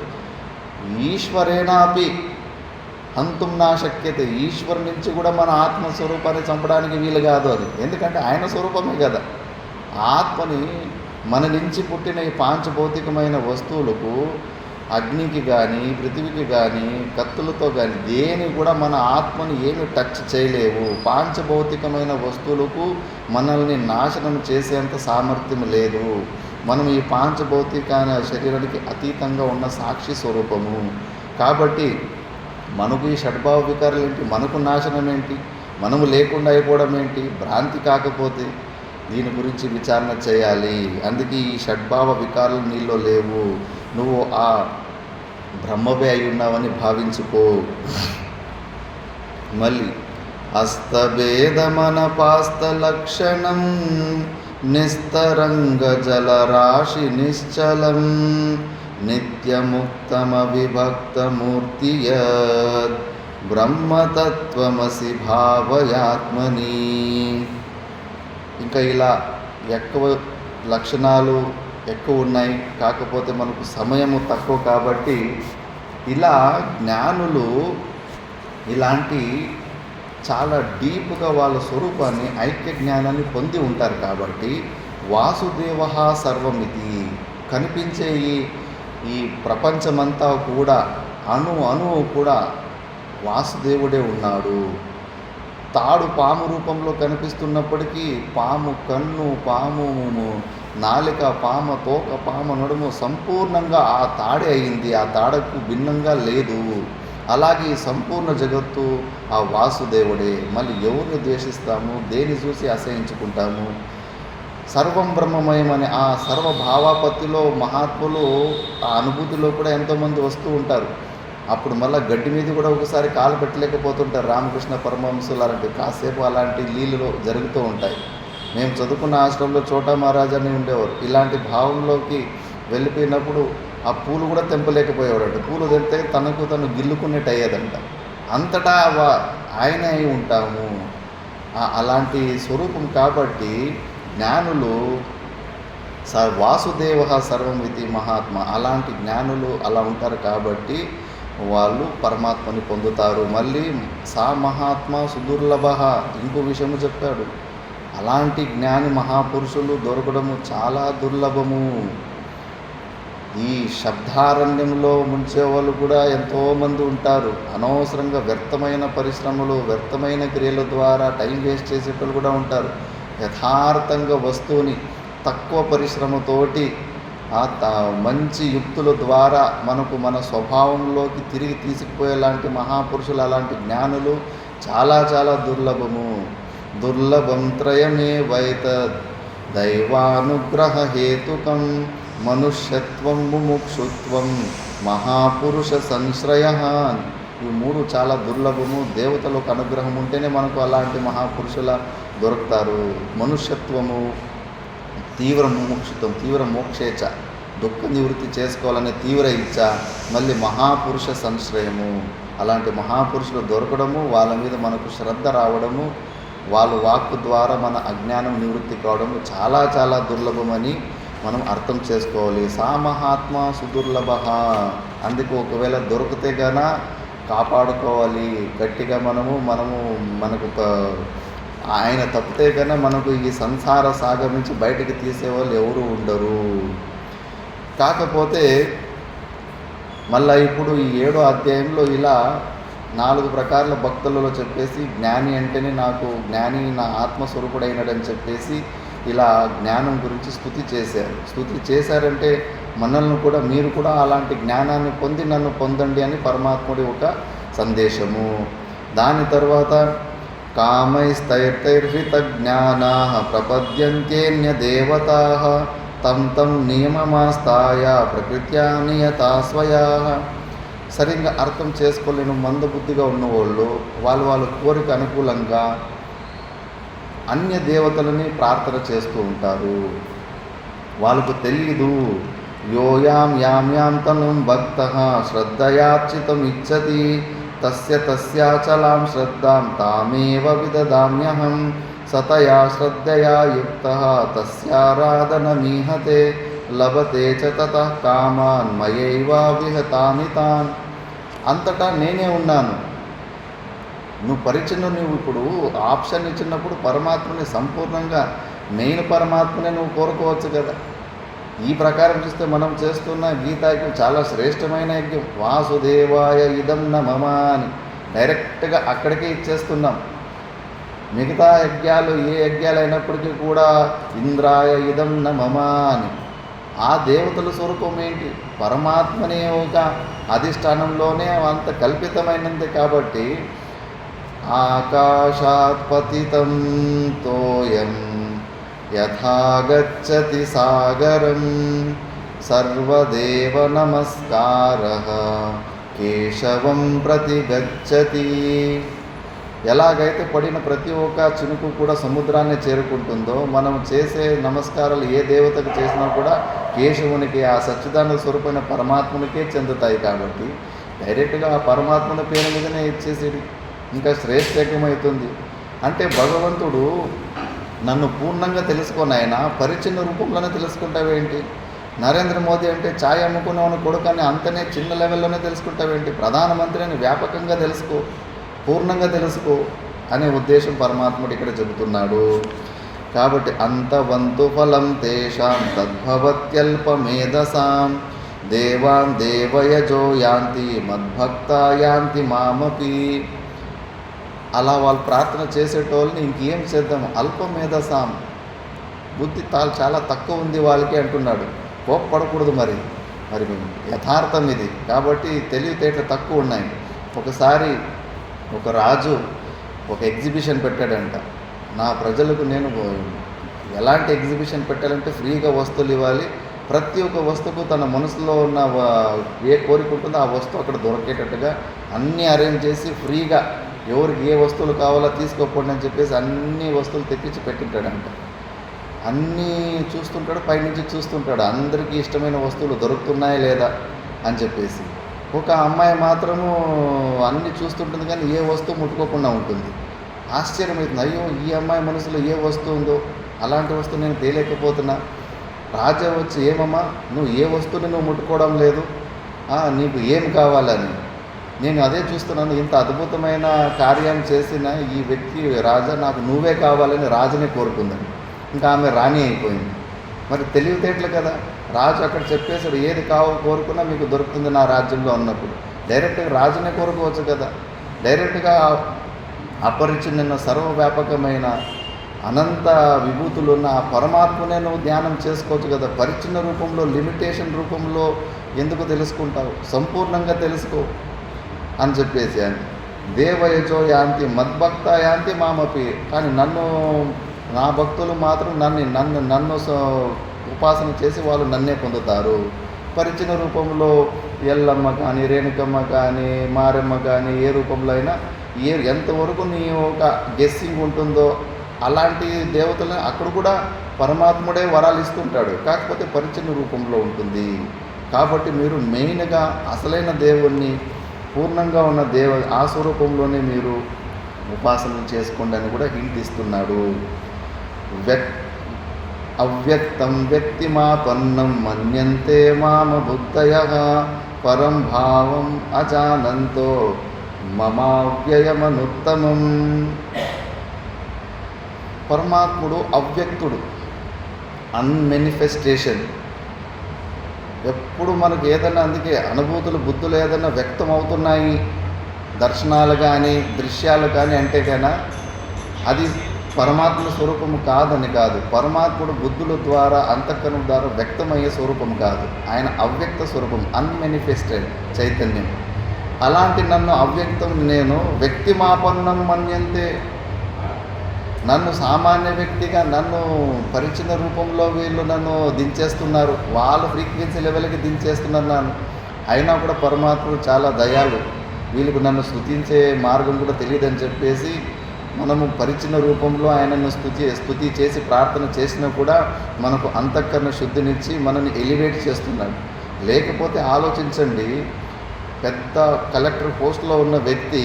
ఈశ్వరేనాపి హంతుం నా శక్యతే, ఈశ్వరు నుంచి కూడా మన ఆత్మస్వరూపాన్ని చంపడానికి వీలు కాదు అది. ఎందుకంటే ఆయన స్వరూపమే కదా. ఆత్మని మన నుంచి పుట్టిన ఈ పాంచభౌతికమైన వస్తువులకు, అగ్నికి కానీ పృథివీకి కానీ కత్తులతో కానీ దేని కూడా మన ఆత్మని ఏమి టచ్ చేయలేవు. పాంచభౌతికమైన వస్తువులకు మనల్ని నాశనం చేసేంత సామర్థ్యం లేదు. మనం ఈ పాంచభౌతిక శరీరానికి అతీతంగా ఉన్న సాక్షి స్వరూపము. కాబట్టి మనకు ఈ షడ్భావ వికారాలు ఏంటి? మనకు నాశనం ఏంటి? మనము లేకుండా అయిపోవడం ఏంటి? భ్రాంతి కాకపోతే దీని గురించి విచారణ చేయాలి. అందుకే ఈ షడ్భావ వికారాలు నీలో లేవు, నువ్వు ఆ బ్రహ్మవే అయి ఉన్నావని భావించుకో. మళ్ళీ హస్తభేదమనపాస్త లక్షణం నిస్తరంగ జలరాశి నిశ్చలం నిత్యముక్తమ విభక్తమూర్తి యద్ బ్రహ్మతత్వమసి భావయాత్మని. ఇంకా ఇలా ఎక్కువ లక్షణాలు ఎక్కువ ఉన్నాయి, కాకపోతే మనకు సమయము తక్కువ కాబట్టి ఇలా జ్ఞానులు ఇలాంటి చాలా డీప్గా వాళ్ళ స్వరూపాన్ని ఐక్య జ్ఞానాన్ని పొంది ఉంటారు. కాబట్టి వాసుదేవ సర్వమితి, కనిపించే ఈ ప్రపంచమంతా కూడా అణువు కూడా వాసుదేవుడే ఉన్నాడు. తాడు పాము రూపంలో కనిపిస్తున్నప్పటికీ పాము కన్ను, పాము నాలిక, పామ తోక, పామ నడుము సంపూర్ణంగా ఆ తాడే అయింది, ఆ తాడకు భిన్నంగా లేదు. అలాగే ఈ సంపూర్ణ జగత్తు ఆ వాసుదేవుడే. మళ్ళీ ఎవరిని ద్వేషిస్తాము, దేని చూసి అసహించుకుంటాము? సర్వం బ్రహ్మమయం అనే ఆ సర్వభావాపత్తిలో మహాత్ములు ఆ అనుభూతిలో కూడా ఎంతోమంది వస్తూ ఉంటారు. అప్పుడు మళ్ళీ గడ్డి మీద కూడా ఒకసారి కాలు పెట్టలేకపోతుంటారు. రామకృష్ణ పరమహంసులు అలాంటి కాసేపు అలాంటి లీలలు జరుగుతూ ఉంటాయి. మేము చదువుకున్న ఆశ్రమంలో చోటా మహారాజ్ అని ఉండేవారు. ఇలాంటి భావంలోకి వెళ్ళిపోయినప్పుడు ఆ పూలు కూడా తెంపలేకపోయేవాడంట. పూలు తెంపితే తనకు తను గిల్లుకున్నట్టు అయ్యేదంట. అంతటా ఆయన అయి ఉంటాము, అలాంటి స్వరూపం. కాబట్టి జ్ఞానులు వాసుదేవ సర్వమితి మహాత్మ, అలాంటి జ్ఞానులు అలా ఉంటారు. కాబట్టి వాళ్ళు పరమాత్మని పొందుతారు. మళ్ళీ సా మహాత్మ సుదుర్లభ, ఇంకో విషయము చెప్పాడు. అలాంటి జ్ఞాని మహాపురుషులు దొరకడము చాలా దుర్లభము. ఈ శబ్దారణ్యంలో ముంచేవాళ్ళు కూడా ఎంతోమంది ఉంటారు. అనవసరంగా వ్యర్థమైన పరిశ్రమలు, వ్యర్థమైన క్రియల ద్వారా టైం వేస్ట్ చేసేటోళ్ళు కూడా ఉంటారు. యథార్థంగా వస్తువుని తక్కువ పరిశ్రమతోటి మంచి యుక్తుల ద్వారా మనకు మన స్వభావంలోకి తిరిగి తీసుకుపోయేలాంటి మహాపురుషులు, అలాంటి జ్ఞానులు చాలా చాలా దుర్లభము. దుర్లభం త్రయమే వైతద్ దైవానుగ్రహ హేతుకం మనుష్యత్వం ముముక్షుత్వం మహాపురుష సంశ్రయ. ఈ మూడు చాలా దుర్లభము. దేవతలకు అనుగ్రహం ఉంటేనే మనకు అలాంటి మహాపురుషుల దొరుకుతారు. మనుష్యత్వము, తీవ్ర ముముక్షుత్వం, తీవ్ర మోక్షేచ్ఛ, దుఃఖ నివృత్తి చేసుకోవాలనే తీవ్ర ఇచ్చ, మళ్ళీ మహాపురుష సంశ్రయము. అలాంటి మహాపురుషులు దొరకడము, వాళ్ళ మీద మనకు శ్రద్ధ రావడము, వాళ్ళ వాక్కు ద్వారా మన అజ్ఞానం నివృత్తి కావడము చాలా చాలా దుర్లభమని మనం అర్థం చేసుకోవాలి. సా మహాత్మ సుదుర్లభ. అందుకు ఒకవేళ దొరికితే గాన కాపాడుకోవాలి గట్టిగా. మనకు ఆయన తప్పితే కన్నా మనకు ఈ సంసార సాగర్ నుంచి బయటికి తీసేవాళ్ళు ఎవరు ఉండరు. కాకపోతే మళ్ళీ ఇప్పుడు ఈ 7వ అధ్యాయంలో ఇలా 4 ప్రకారాల భక్తులలో చెప్పేసి, జ్ఞాని అంటేనే నాకు జ్ఞాని నా ఆత్మస్వరూపుడైనడని చెప్పేసి ఇలా జ్ఞానం గురించి స్తుతి చేశారంటే మనల్ని కూడా, మీరు కూడా అలాంటి జ్ఞానాన్ని పొంది నన్ను పొందండి అని పరమాత్ముడి ఒక సందేశము. దాని తర్వాత కామైస్తైర్హిత జ్ఞానా ప్రపద్యంత్యేన్య దేవతా తం తం నియమమాస్తాయ ప్రకృత్యా నియతా స్వయా. సరిగ్గా అర్థం చేసుకోలేని మందబుద్ధిగా ఉన్నవాళ్ళు వాళ్ళ కోరిక అనుకూలంగా అన్య దేవతలని ప్రార్థన చేస్తూ ఉంటారు. వాళ్ళకు తెలియదు. యోయాం యాం తనుం భక్తః శ్రద్ధయార్చితం ఇచ్చతి తస్యాచలాం శ్రద్ధాం తామేవ విదదామ్యహం సతయా శ్రద్ధయా యుక్తః తస్యారాధనమీహతే లభతే చ తతః కామాన్ మయైవ విహతాని తాన్. అంతటా నేనే ఉన్నాను. నువ్వు ఇప్పుడు ఆప్షన్ ఇచ్చినప్పుడు పరమాత్మని సంపూర్ణంగా మెయిన్ పరమాత్మనే నువ్వు కోరుకోవచ్చు కదా. ఈ ప్రకారం చూస్తే మనం చేస్తున్న గీతాయజ్ఞం చాలా శ్రేష్టమైన యజ్ఞం. వాసుదేవాయ ఇదం నమః అని డైరెక్ట్గా అక్కడికే ఇచ్చేస్తున్నాం. మిగతా యజ్ఞాలు ఏ యజ్ఞాలు అయినప్పటికీ కూడా ఇంద్రాయ ఇదం నమః అని ఆ దేవతల స్వరూపం ఏంటి? పరమాత్మనే ఒక అధిష్టానంలోనే అంత కల్పితమైనది. కాబట్టి ఆకాశాత్ పతితం తోయం యథా గచ్చతి సాగరం సర్వదేవ నమస్కారః కేశవం ప్రతి గచ్చతి. ఎలాగైతే పడిన ప్రతి ఒక్క చినుకు కూడా సముద్రాన్ని చేరుకుంటుందో, మనం చేసే నమస్కారాలు ఏ దేవతకు చేసినా కూడా కేశవునికి, ఆ సచ్చిదానంద స్వరూపమైన పరమాత్మనికే చెందుతాయి. కాబట్టి డైరెక్ట్గా ఆ పరమాత్మల పేరు మీదనే ఇచ్చేసేది ఇంకా శ్రేష్టమవుతుంది. అంటే భగవంతుడు నన్ను పూర్ణంగా తెలుసుకొని పరిచిన్న రూపంలోనే తెలుసుకుంటావేంటి? నరేంద్ర మోదీ అంటే ఛాయ్ అమ్ముకునేవాని కొడుకని అంతనే చిన్న లెవెల్లోనే తెలుసుకుంటావేంటి? ప్రధానమంత్రిని వ్యాపకంగా తెలుసుకో, పూర్ణంగా తెలుసుకో అనే ఉద్దేశం పరమాత్ముడు ఇక్కడ చెబుతున్నాడు. కాబట్టి అంతవంతు ఫలం తేషాం తద్భవత్యల్పమేధసాం దేవాన్ దేవయజో యాంతి మద్భక్తా యాంతి మామపి. అలా వాళ్ళు ప్రార్థన చేసేటోళ్ళని ఇంకేం చేద్దాం? అల్పమేధసాం, బుద్ధి చాలా తక్కువ ఉంది వాళ్ళకి అంటున్నాడు. కోప్పడకూడదు. మరి యథార్థం ఇది. కాబట్టి తెలివితేటలు తక్కువ ఉన్నాయి. ఒకసారి ఒక రాజు ఒక ఎగ్జిబిషన్ పెట్టాడంట. నా ప్రజలకు నేను ఎలాంటి ఎగ్జిబిషన్ పెట్టాలంటే ఫ్రీగా వస్తువులు ఇవ్వాలి, ప్రతి ఒక్క వస్తువుకు తన మనసులో ఉన్న ఏ కోరిక ఉంటుందో ఆ వస్తువు అక్కడ దొరికేటట్టుగా అన్నీ అరేంజ్ చేసి ఫ్రీగా ఎవరికి ఏ వస్తువులు కావాలో తీసుకోకపోండి అని చెప్పేసి అన్ని వస్తువులు తెప్పించి పెట్టింటాడంట. అన్నీ చూస్తుంటాడు, పైనుంచి చూస్తుంటాడు అందరికీ ఇష్టమైన వస్తువులు దొరుకుతున్నాయా లేదా అని చెప్పేసి. ఒక అమ్మాయి మాత్రము అన్నీ చూస్తుంటుంది కానీ ఏ వస్తువు ముట్టుకోకుండా ఉంటుంది. ఆశ్చర్యమవుతుంది, అయ్యో ఈ అమ్మాయి మనసులో ఏ వస్తువు ఉందో అలాంటి వస్తువు నేను తేలేకపోతున్నా. రాజా వచ్చి, ఏమమ్మా నువ్వు ఏ వస్తువుని నువ్వు ముట్టుకోవడం లేదు, నీకు ఏం కావాలని. నేను అదే చూస్తున్నాను. ఇంత అద్భుతమైన కార్యం చేసిన ఈ వ్యక్తి రాజా నాకు నువ్వే కావాలని రాజునే కోరుకుందని. ఇంకా ఆమె రాణి అయిపోయింది. మరి తెలివితేటలు కదా. రాజు అక్కడ చెప్పేశాడు, ఏది కోరుకున్నా మీకు దొరుకుతుంది నా రాజ్యంలో ఉన్నప్పుడు. డైరెక్ట్గా రాజునే కోరుకోవచ్చు కదా. డైరెక్ట్గా అపరిచిన్న సర్వవ్యాపకమైన అనంత విభూతులు ఉన్న ఆ పరమాత్మనే నువ్వు ధ్యానం చేసుకోవచ్చు కదా. పరిచ్ఛిన్న రూపంలో, లిమిటేషన్ రూపంలో ఎందుకు తెలుసుకుంటావు? సంపూర్ణంగా తెలుసుకో అని చెప్పేసి అని దేవయజో యాంతి మద్భక్త యాంతి మామపి. కానీ నా భక్తులు మాత్రం నన్ను ఉపాసన చేసి వాళ్ళు నన్నే పొందుతారు. పరిచిన రూపంలో ఎల్లమ్మ కానీ, రేణుకమ్మ కానీ, మారెమ్మ కానీ, ఏ రూపంలో అయినా ఎంతవరకు నీ ఒక గెస్సింగ్ ఉంటుందో అలాంటి దేవతలను అక్కడ కూడా పరమాత్ముడే వరాలు ఇస్తుంటాడు. కాకపోతే పరిచిన రూపంలో ఉంటుంది. కాబట్టి మీరు మెయిన్గా అసలైన దేవుణ్ణి, పూర్ణంగా ఉన్న ఆ స్వరూపంలోనే మీరు ఉపాసన చేసుకోండి అని కూడా హింట్ ఇస్తున్నాడు. అవ్యక్తం వ్యక్తిమాపన్నం మన్యంతే మామ బుద్ధయః పరం భావం అజానంతో మమావ్యయమనుత్తమం. పరమాత్ముడు అవ్యక్తుడు, అన్మెనిఫెస్టేషన్. ఎప్పుడు మనకు ఏదైనా, అందుకే అనుభూతులు, బుద్ధులు ఏదైనా వ్యక్తం అవుతున్నాయి, దర్శనాలు కానీ, దృశ్యాలు కానీ అంటే కన్నా అది పరమాత్మ స్వరూపము కాదని కాదు. పరమాత్ముడు బుద్ధుల ద్వారా, అంతఃకరణం ద్వారా వ్యక్తమయ్యే స్వరూపం కాదు. ఆయన అవ్యక్త స్వరూపం, అన్మెనిఫెస్టెడ్ చైతన్యం. అలాంటి నన్ను అవ్యక్తం నేను వ్యక్తిమాపన్నం మన్యంతే. నన్ను సామాన్య వ్యక్తిగా, నన్ను పరిచిన రూపంలో వీళ్ళు నన్ను దించేస్తున్నారు, వాళ్ళ ఫ్రీక్వెన్సీ లెవెల్కి దించేస్తున్నారు నన్ను. అయినా కూడా పరమాత్ముడు చాలా దయాళు, వీళ్ళకు నన్ను స్తుతించే మార్గం కూడా తెలియదని చెప్పేసి మనము పరిచిన రూపంలో ఆయనను స్తుతి చేసి ప్రార్థన చేసినా కూడా మనకు అంతఃకరణ శుద్ధినిచ్చి మనల్ని ఎలివేట్ చేస్తున్నాడు. లేకపోతే ఆలోచించండి, పెద్ద కలెక్టర్ పోస్ట్లో ఉన్న వ్యక్తి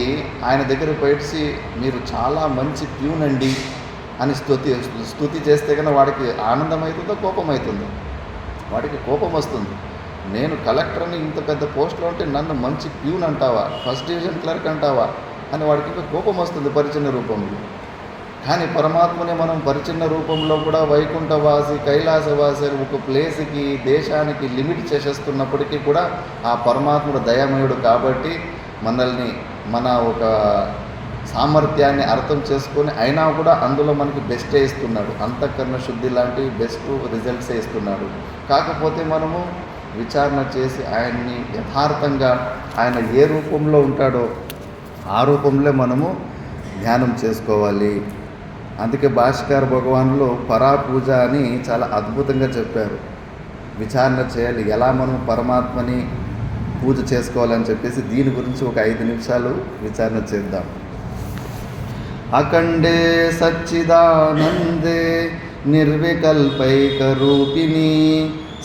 ఆయన దగ్గర పోయి మీరు చాలా మంచి ప్యూన్ అండి అని స్తుతి చేస్తే కన్నా వాడికి ఆనందం అవుతుందో కోపం అవుతుందో? వాడికి కోపం వస్తుంది. నేను కలెక్టర్ని, ఇంత పెద్ద పోస్ట్లో ఉంటే నన్ను మంచి ప్యూన్ అంటావా, ఫస్ట్ డివిజన్ క్లర్క్ అంటావా అని వాడికి ఇంకా కోపం వస్తుంది పరిచిన్న రూపంలో. కానీ పరమాత్మని మనం పరిచిన్న రూపంలో కూడా వైకుంఠవాసి, కైలాసవాసి ఒక ప్లేస్కి, దేశానికి లిమిట్ చేసేస్తున్నప్పటికీ కూడా ఆ పరమాత్ముడు దయామయుడు కాబట్టి మనల్ని, మన ఒక సామర్థ్యాన్ని అర్థం చేసుకొని అయినా కూడా అందులో మనకి బెస్టే ఇస్తున్నాడు. అంతఃకరణ శుద్ధి లాంటి బెస్ట్ రిజల్ట్సే ఇస్తున్నాడు. కాకపోతే మనము విచారణ చేసి ఆయన్ని యథార్థంగా, ఆయన ఏ రూపంలో ఉంటాడో ఆ రూపంలో మనము ధ్యానం చేసుకోవాలి. అందుకే భాష్కర్ భగవాన్లో పరాపూజ అని చాలా అద్భుతంగా చెప్పారు. విచారణ చేయాలి, ఎలా మనం పరమాత్మని పూజ చేసుకోవాలని చెప్పేసి దీని గురించి ఒక 5 నిమిషాలు విచారణ చేద్దాం. అఖండే సచ్చిదానందే నిర్వికల్పైక రూపిణి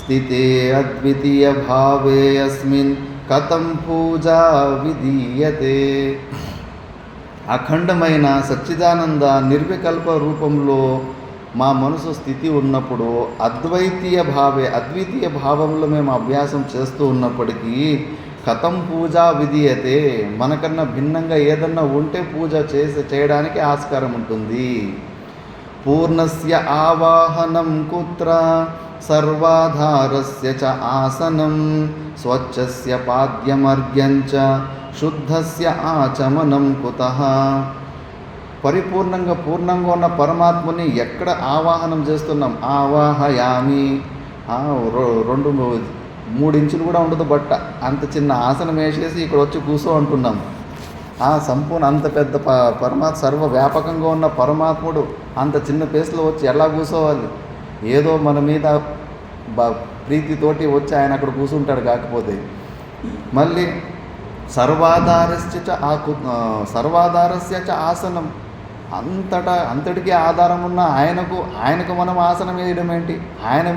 స్థితే అద్వితీయ భావే అస్మిన్ కథం పూజా విధీయతే. అఖండమైన సచ్చిదానంద నిర్వికల్ప రూపంలో మా మనసు స్థితి ఉన్నప్పుడు అద్వైతీయ భావంలో మేము అభ్యాసం చేస్తూ ఉన్నప్పటికీ కథం పూజా విధీయతే, మనకన్నా భిన్నంగా ఏదన్నా ఉంటే పూజ చేయడానికి ఆస్కారం ఉంటుంది. పూర్ణస్య ఆవాహనం కుత్ర సర్వాధారస్య చ ఆసనం స్వచ్ఛస్య పాద్యమర్ఘ్యం చ శుద్ధస్య ఆచమనం కుతః. పూర్ణంగా ఉన్న పరమాత్మని ఎక్కడ ఆవాహనం చేస్తున్నాం? ఆవాహయామి. 2-3 ఇంచులు కూడా ఉండదు బట్ట, అంత చిన్న ఆసనం వేసేసి ఇక్కడ వచ్చి కూర్చో అంటున్నాం. సంపూర్ణ అంత పెద్ద సర్వవ్యాపకంగా ఉన్న పరమాత్ముడు అంత చిన్న ప్లేస్లో వచ్చి ఎలా కూర్చోవాలి? ఏదో మన మీద ప్రీతితోటి వచ్చి ఆయన అక్కడ కూర్చుంటాడు. కాకపోతే మళ్ళీ సర్వాధారస్య చ ఆసనం, అంతటికీ ఆధారం ఉన్న ఆయనకు మనం ఆసనం వేయడం ఏంటి? ఆయన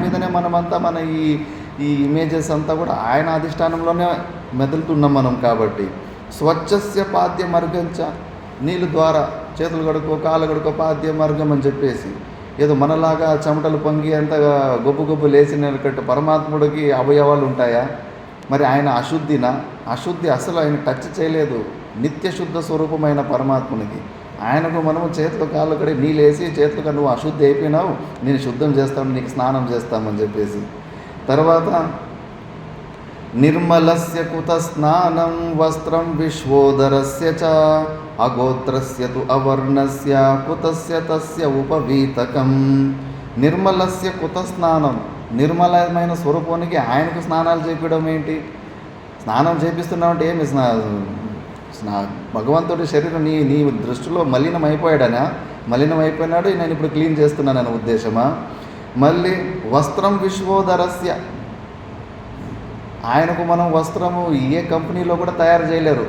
మీదనే మనమంతా మన ఈ ఇమేజెస్ అంతా కూడా ఆయన అధిష్టానంలోనే మెదులుతున్నాం మనం. కాబట్టి స్వచ్ఛస్య పాద్యమర్గంచ, నీళ్ళు ద్వారా చేతులు కడుక్కో, కాళ్ళు కడుక్కో, పాద్యమర్గం అని చెప్పేసి ఏదో మనలాగా చెమటలు పొంగి అంతగా గొప్ప లేచినట్టు పరమాత్ముడికి అవయవాలు ఉంటాయా? మరి ఆయన అశుద్ధినా? అశుద్ధి అసలు ఆయన టచ్ చేయలేదు. నిత్య శుద్ధ స్వరూపమైన పరమాత్మునికి ఆయనకు మనము చేతులు కాళ్ళు కడిగి నీళ్ళేసి చేతులుగా నువ్వు అశుద్ధి అయిపోయినావు, నేను శుద్ధం చేస్తాను, నీకు స్నానం చేస్తామని చెప్పేసి. తర్వాత నిర్మలస్య కుత స్నానం వస్త్రం విశ్వోదరస్య చ అగోత్రస్య తు అవర్ణస్య కుతస్య తస్య ఉపవీతకం. నిర్మలస్య కుత స్నానం, నిర్మలమైన స్వరూపానికి ఆయనకు స్నానాలు చేపించడం ఏంటి? స్నానం చేపిస్తున్నామంటే ఏమి భగవంతుడి శరీరం నీ దృష్టిలో మలినమైపోయాడనా? మలినమైపోయినాడు, నేను ఇప్పుడు క్లీన్ చేస్తున్నానని ఉద్దేశమా? మళ్ళీ వస్త్రం విశ్వోదరస్య, ఆయనకు మనం వస్త్రము ఏ కంపెనీలో కూడా తయారు చేయలేరు.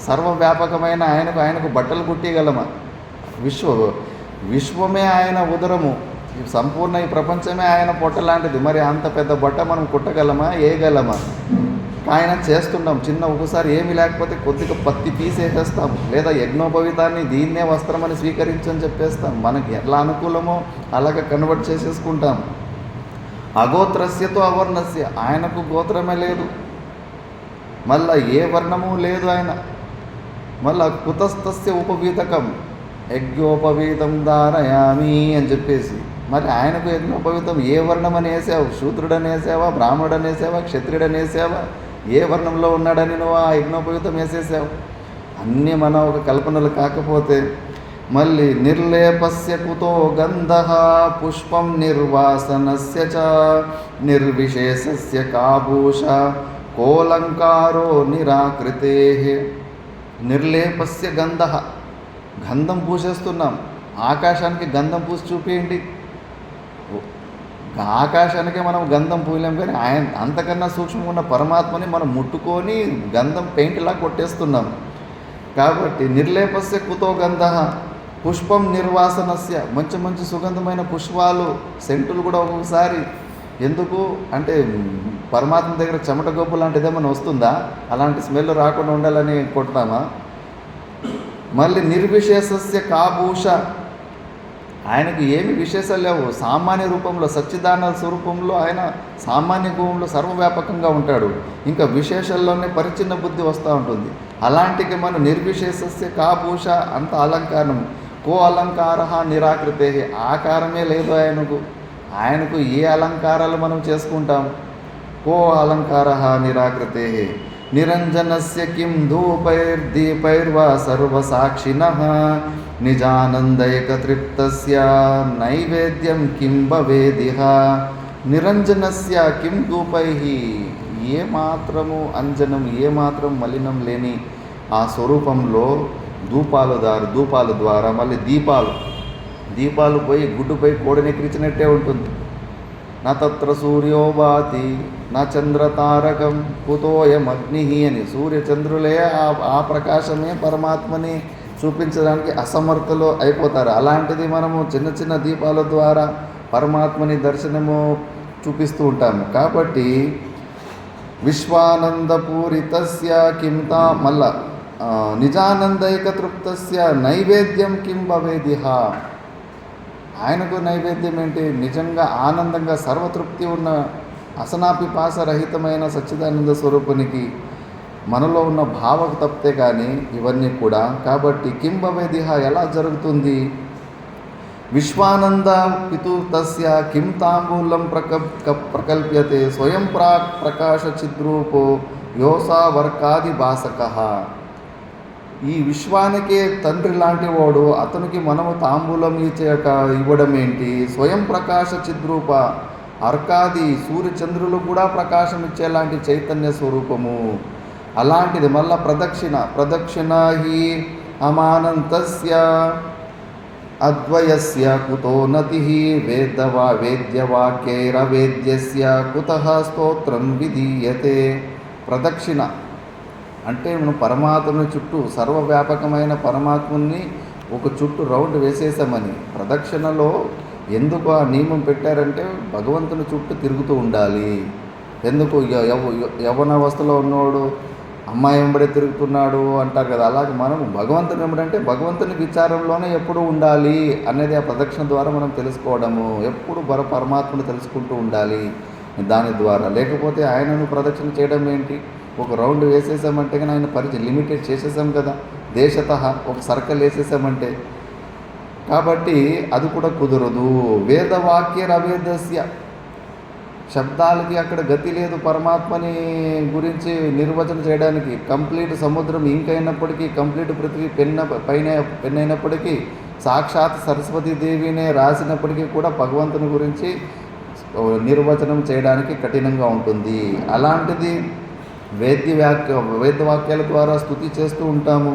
సర్వవ్యాపకమైన ఆయనకు బట్టలు కుట్టగలమా? విశ్వమే ఆయన ఉదరము, సంపూర్ణ ఈ ప్రపంచమే ఆయన పొట్ట లాంటిది. మరి అంత పెద్ద బట్ట మనం కుట్టగలమా? వేయగలమా? ఆయన చేస్తున్నాం. చిన్న ఒకసారి ఏమి లేకపోతే కొద్దిగా పత్తి తీసేసేస్తాం, లేదా యజ్ఞోపవీతాన్ని దీన్నే వస్త్రమని స్వీకరించని చెప్పేస్తాం. మనకి ఎలా అనుకూలమో అలాగ కన్వర్ట్ చేసేసుకుంటాం. అగోత్రస్యతో అవర్ణస్య, ఆయనకు గోత్రమే లేదు, మళ్ళా ఏ వర్ణము లేదు ఆయన. మళ్ళా కుతస్తస్య ఉపవీతకం, యజ్ఞోపవీతం ధారయామి అని చెప్పేసి. మరి ఆయనకు యజ్ఞోపవీతం ఏ వర్ణం అని వేసావు? శూద్రుడని వేసావా? బ్రాహ్మణుడని వేసావా? క్షత్రియుడని వేసావా? ఏ వర్ణంలో ఉన్నాడని నువ్వు ఆ యజ్ఞోపవీతం వేసేసావు? అన్నీ మన ఒక కల్పనలు కాకపోతే. మళ్ళీ నిర్లేపస్య కుతో గంధః పుష్పం నిర్వాసనస్య చ నిర్విశేషస్య కాబూష కోలంకారో నిరాకృతేః. నిర్లేపస్య గంధః, గంధం పూసేస్తున్నాం. ఆకాశానికి గంధం పూసి చూపించండి. ఆకాశానికే మనం గంధం పూయలేం, కానీ ఆయన అంతకన్నా సూక్ష్మంగా ఉన్న పరమాత్మని మనం ముట్టుకొని గంధం పెయింట్లా కొట్టేస్తున్నాం. కాబట్టి నిర్లేపస్య కుతో గంధః పుష్పం నిర్వాసనస్య, మంచి మంచి సుగంధమైన పుష్పాలు, సెంటులు కూడా ఒక్కొక్కసారి ఎందుకు అంటే పరమాత్మ దగ్గర చెమట గొప్ప లాంటిది ఏమైనా వస్తుందా? అలాంటి స్మెల్ రాకుండా ఉండాలని కొడతామా? మళ్ళీ నిర్విశేషస్య కాబూష, ఆయనకు ఏమి విశేషాలు లేవు. సామాన్య రూపంలో సచ్చిదానంద స్వరూపంలో ఆయన సామాన్య గుణంలో సర్వవ్యాపకంగా ఉంటాడు. ఇంకా విశేషాల్లోనే పరిచిన్న బుద్ధి వస్తూ ఉంటుంది. అలాంటికి మనం నిర్విశేషస్య కాబూష, అంత అలంకారం. కో అలంకార నిరాకృతే, ఆకారమే లేదు ఆయనకు ఏ అలంకారాలు మనం చేసుకుంటాం? కో అలంకార నిరాకృతే. నిరంజనస్య కిం ధూపైర్దీపైర్వా సర్వసాక్షినః నిజానందైకతృప్తస్య నైవేద్యం కిం భవేదిహ. నిరంజనస్య కిం ధూపైః, ఏమాత్రము అంజనం ఏమాత్రం మలినం లేని ఆ స్వరూపంలో ధూపాల ద్వారా మళ్ళీ దీపాలు పోయి గుడ్డుపై కోడినెక్కించినట్టే ఉంటుంది. నా తత్ర సూర్యో భాతి నా చంద్రతారకం కుతోయం అగ్ని అని. సూర్యచంద్రులే ఆ ప్రకాశమే పరమాత్మని చూపించడానికి అసమర్థులు అయిపోతారు. అలాంటిది మనము చిన్న చిన్న దీపాల ద్వారా పరమాత్మని దర్శనము చూపిస్తూ ఉంటాము. కాబట్టి విశ్వానందపూరితస్య కింతా మళ్ళా నిజానందైకతృప్తస్య నైవేద్యం కిం భవేదిహ. ఆయనకు నైవేద్యం ఏంటి? నిజంగా ఆనందంగా సర్వతృప్తి ఉన్న అసనాపిపాసరహితమైన సచ్చిదానంద స్వరూపునికి మనలో ఉన్న భావకు తప్పితే కానీ ఇవన్నీ కూడా. కాబట్టి కిం భవేదిహ ఎలా జరుగుతుంది? విశ్వానంద పితృతస్య కిం తాంబూలం ప్రకల్ప్యతే స్వయం ప్రకాశ చిద్రూపో యోసావర్కాది భాసకః. ఈ విశ్వానికే తండ్రి లాంటి వాడు, అతనికి మనము తాంబూలం ఇవ్వడం ఏంటి? స్వయం ప్రకాశ చిద్రూప అర్కాది సూర్యచంద్రులు కూడా ప్రకాశం ఇచ్చేలాంటి చైతన్య స్వరూపము. అలాంటిది మళ్ళా ప్రదక్షిణ హి అమానంతస్య అద్వయస్య కుతో నతి వేద్యవాక్యైరవేద్యస్య కుతః స్తోత్రం విధీయతే. ప్రదక్షిణ అంటే మనం పరమాత్మని చుట్టూ సర్వవ్యాపకమైన పరమాత్మని ఒక చుట్టూ రౌండ్ వేసేసామని. ప్రదక్షిణలో ఎందుకు ఆ నియమం పెట్టారంటే భగవంతుని చుట్టూ తిరుగుతూ ఉండాలి. ఎందుకు యవ్వనావస్థలో ఉన్నవాడు అమ్మాయి వెంబడే తిరుగుతున్నాడు అంటారు కదా, అలాగే మనం భగవంతుని వెంబడంటే భగవంతుని విచారంలోనే ఎప్పుడు ఉండాలి అనేది ఆ ప్రదక్షిణ ద్వారా మనం తెలుసుకోవడము. ఎప్పుడు పరమాత్మను తెలుసుకుంటూ ఉండాలి దాని ద్వారా. లేకపోతే ఆయనను ప్రదక్షిణ చేయడం ఏంటి? ఒక రౌండ్ వేసేసామంటే కానీ ఆయన పరిచయం లిమిటెడ్ చేసేసాం కదా, దేశత ఒక సర్కిల్ వేసేసామంటే. కాబట్టి అది కూడా కుదరదు. వేదవాక్యరవేదస్య, శబ్దాలకి అక్కడ గతి లేదు పరమాత్మని గురించి నిర్వచన చేయడానికి. కంప్లీట్ సముద్రం ఇంకైనప్పటికీ, కంప్లీట్ పృథ్వీ పెన్ అయినప్పటికీ, సాక్షాత్ సరస్వతీదేవినే రాసినప్పటికీ కూడా భగవంతుని గురించి నిర్వచనం చేయడానికి కఠినంగా ఉంటుంది. అలాంటిది వేదవాక్యాల ద్వారా స్తుతి చేస్తూ ఉంటాము.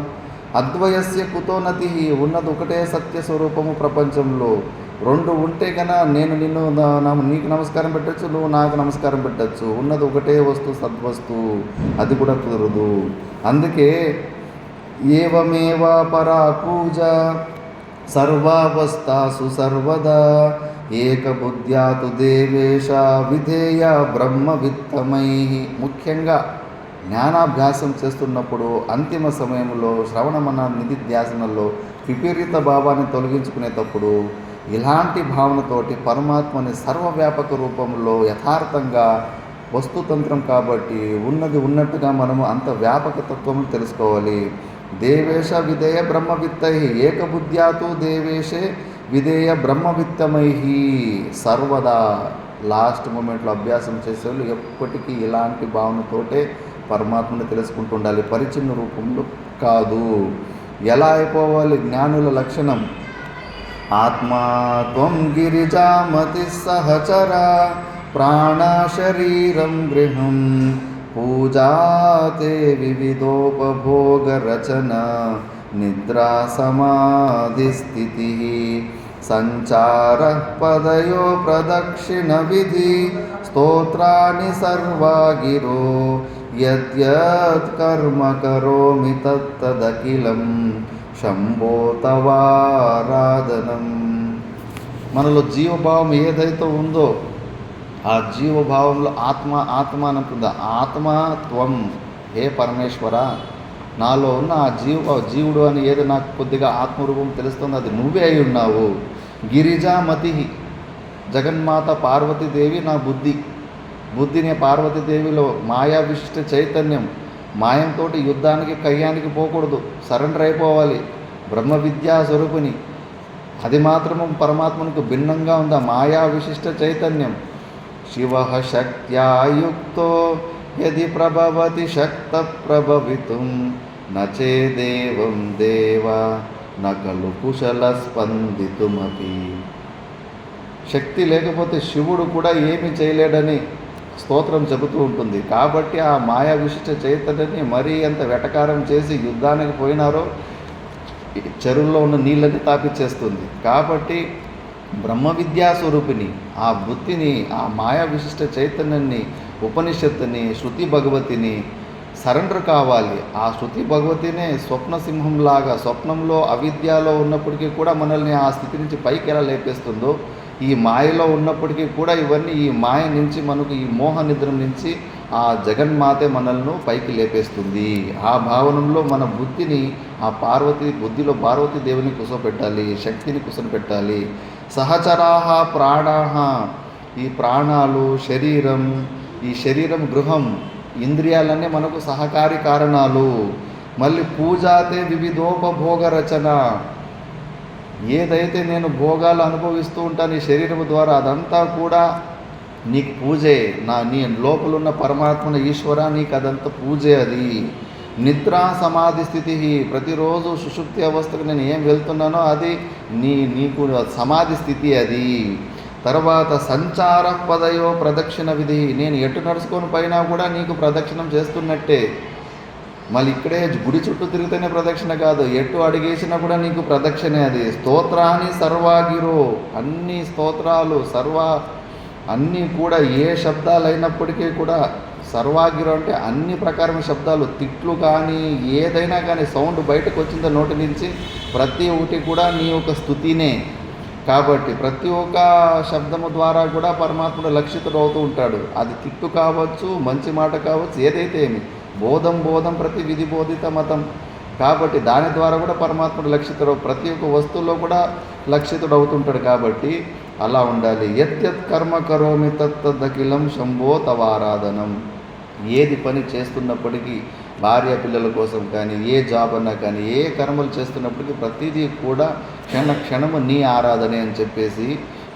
అద్వయస్య కుతోనతి, ఉన్నది ఒకటే సత్య స్వరూపము ప్రపంచంలో. రెండు ఉంటే కన్నా నేను నీకు నమస్కారం పెట్టచ్చు, నువ్వు నాకు నమస్కారం పెట్టచ్చు. ఉన్నది ఒకటే వస్తువు, సద్వస్తు, అది కూడా కుదరదు. అందుకే ఏవమేవ పరా పూజ సర్వావస్థాసు సర్వదా ఏకబుద్ధ్యాతు దేవేశ విధేయ బ్రహ్మవిత్తమై. ముఖ్యంగా జ్ఞానాభ్యాసం చేస్తున్నప్పుడు అంతిమ సమయంలో శ్రవణమన నిధిధ్యాసనలో విపరీత భావాన్ని తొలగించుకునేటప్పుడు ఇలాంటి భావనతోటి పరమాత్మని సర్వవ్యాపక రూపంలో యథార్థంగా వస్తుతంత్రం కాబట్టి ఉన్నది ఉన్నట్టుగా మనము అంత వ్యాపక తత్వము తెలుసుకోవాలి. దేవేశ విధేయ బ్రహ్మవిత్తై ఏకబుద్ధ్యాతు దేవేశే విధేయ బ్రహ్మవిత్తమై. సర్వదా లాస్ట్ మూమెంట్లో అభ్యాసం చేసేవాళ్ళు ఎప్పటికీ ఇలాంటి భావనతోటే పరమాత్మని తెలుసుకుంటూ ఉండాలి, పరిచిన్న రూపంలో కాదు. ఎలా అయిపోవాలి జ్ఞానుల లక్షణం? ఆత్మా త్వం గిరిజామతి సహచర ప్రాణశరీరం గృహం పూజాతే వివిధోపభోగరచన నిద్రా సమాధి స్థితి సంచార పదయో ప్రదక్షిణ విధి స్తోత్రాని సర్వాగిరో యద్యత్ కర్మ కరోమి తత్తదఖిలం శంభో తవారాధనం. మనలో జీవభావం ఏదైతే ఉందో ఆ జీవభావంలో ఆత్మ అని అంటుందా, ఆత్మత్వం, హే పరమేశ్వర నాలో ఉన్న ఆ జీవుడు అని ఏదో నాకు కొద్దిగా ఆత్మరూపం తెలుస్తుంది, అది నువ్వే అయి ఉన్నావు. గిరిజామతి, జగన్మాత పార్వతీదేవి నా బుద్ధిని పార్వతీదేవిలో మాయా విశిష్ట చైతన్యం. మాయంతో యుద్ధానికి కయ్యానికి పోకూడదు, సరెండర్ అయిపోవాలి. బ్రహ్మ విద్యా స్వరూపిణి, అది మాత్రము పరమాత్మకు భిన్నంగా ఉందా మాయా విశిష్ట చైతన్యం. శివ శక్త్యాయుక్తో యది ప్రభవతి శక్త ప్రభవితుం నచే దేవం దేవ నకలు కుశల స్పందితుమపి. శక్తి లేకపోతే శివుడు కూడా ఏమీ చేయలేడని స్తోత్రం చెబుతూ ఉంటుంది. కాబట్టి ఆ మాయా విశిష్ట చైతన్యాన్ని మరీ ఎంత వెటకారం చేసి యుద్ధానికి పోయినారో చెరువుల్లో ఉన్న నీళ్ళని తాపిచ్చేస్తుంది. కాబట్టి బ్రహ్మ విద్యా స్వరూపిణి ఆ బుద్ధిని, ఆ మాయా విశిష్ట చైతన్యాన్ని, ఉపనిషత్తుని, శృతి భగవతిని సరెండర్ కావాలి. ఆ శృతి భగవతినే స్వప్న సింహంలాగా, స్వప్నంలో అవిద్యలో ఉన్నప్పటికీ కూడా మనల్ని ఆ స్థితి నుంచి పైకి ఎలా లేపేస్తుందో, ఈ మాయలో ఉన్నప్పటికీ కూడా ఇవన్నీ ఈ మాయ నుంచి మనకు ఈ మోహ నిద్ర నుంచి ఆ జగన్మాతే మనల్ని పైకి లేపేస్తుంది. ఆ భావనంలో మన బుద్ధిని ఆ బుద్ధిలో పార్వతీదేవిని కుసపెట్టాలి, శక్తిని కుసపెట్టాలి. సహచరాహ ప్రాణాహ, ఈ ప్రాణాలు, శరీరం, ఈ శరీరం గృహం, ఇంద్రియాలన్నీ మనకు సహకారి కారణాలు. మళ్ళీ పూజాతే వివిధోపభోగ రచన, ఏదైతే నేను భోగాలు అనుభవిస్తూ ఉంటాను ఈ శరీరం ద్వారా అదంతా కూడా నీకు పూజే. నీ లోపలున్న పరమాత్మన ఈశ్వర నీకు అదంతా పూజే. అది నిద్రా సమాధి స్థితి, ప్రతిరోజు సుషుప్తి అవస్థకు నేను ఏం వెళ్తున్నానో అది నీకు సమాధి స్థితి అది. తర్వాత సంచార పదయో ప్రదక్షిణ విధి, నేను ఎటు నడుచుకొని పైనా కూడా నీకు ప్రదక్షిణం చేస్తున్నట్టే. మళ్ళీ ఇక్కడే గుడి చుట్టూ తిరిగితేనే ప్రదక్షిణ కాదు, ఎటు అడిగేసినా కూడా నీకు ప్రదక్షిణే అది. స్తోత్రాన్ని సర్వాగిరో, అన్ని స్తోత్రాలు అన్నీ కూడా ఏ శబ్దాలు అయినప్పటికీ కూడా సర్వాగిరో అంటే అన్ని ప్రకారమైన శబ్దాలు, తిట్లు కానీ ఏదైనా కానీ సౌండ్ బయటకు వచ్చిందో నోటి నుంచి ప్రతి ఒక్కటి కూడా నీ యొక్క స్తుతినే. కాబట్టి ప్రతి ఒక్క శబ్దము ద్వారా కూడా పరమాత్ముడు లక్షితుడు అవుతూ ఉంటాడు. అది తిట్టు కావచ్చు, మంచి మాట కావచ్చు, ఏదైతే ఏమి బోధం ప్రతి విధి బోధిత మతం. కాబట్టి దాని ద్వారా కూడా పరమాత్ముడు లక్షితుడు, ప్రతి ఒక్క వస్తువులో కూడా లక్షితుడు అవుతుంటాడు. కాబట్టి అలా ఉండాలి. యత్ కర్మ కరోమి తత్తదఖిలం శంభో తవారాధనం. ఏది పని చేస్తున్నప్పటికీ భార్య పిల్లల కోసం కానీ, ఏ జాబ్ అన్నా కానీ, ఏ కర్మలు చేస్తున్నప్పటికీ ప్రతిదీ కూడా క్షణ క్షణము నీ ఆరాధనే అని చెప్పేసి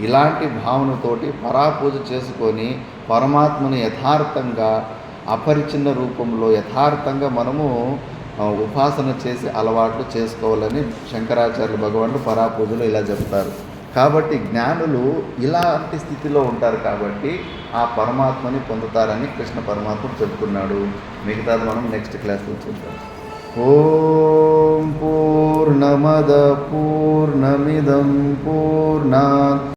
ఇలాంటి భావనతోటి పరాపూజ చేసుకొని పరమాత్మని యథార్థంగా అపరిచిన్న రూపంలో యథార్థంగా మనము ఉపాసన చేసి అలవాట్లు చేసుకోవాలని శంకరాచార్య భగవానుడు పరాపూజలో ఇలా చెప్తారు. కాబట్టి జ్ఞానులు ఇలాంటి స్థితిలో ఉంటారు కాబట్టి ఆ పరమాత్మని పొందుతారని కృష్ణ పరమాత్మ చెప్తున్నాడు. మిగతాది మనం నెక్స్ట్ క్లాస్లో చూద్దాం. ఓం పూర్ణమద పూర్ణమిదం పూర్ణాత్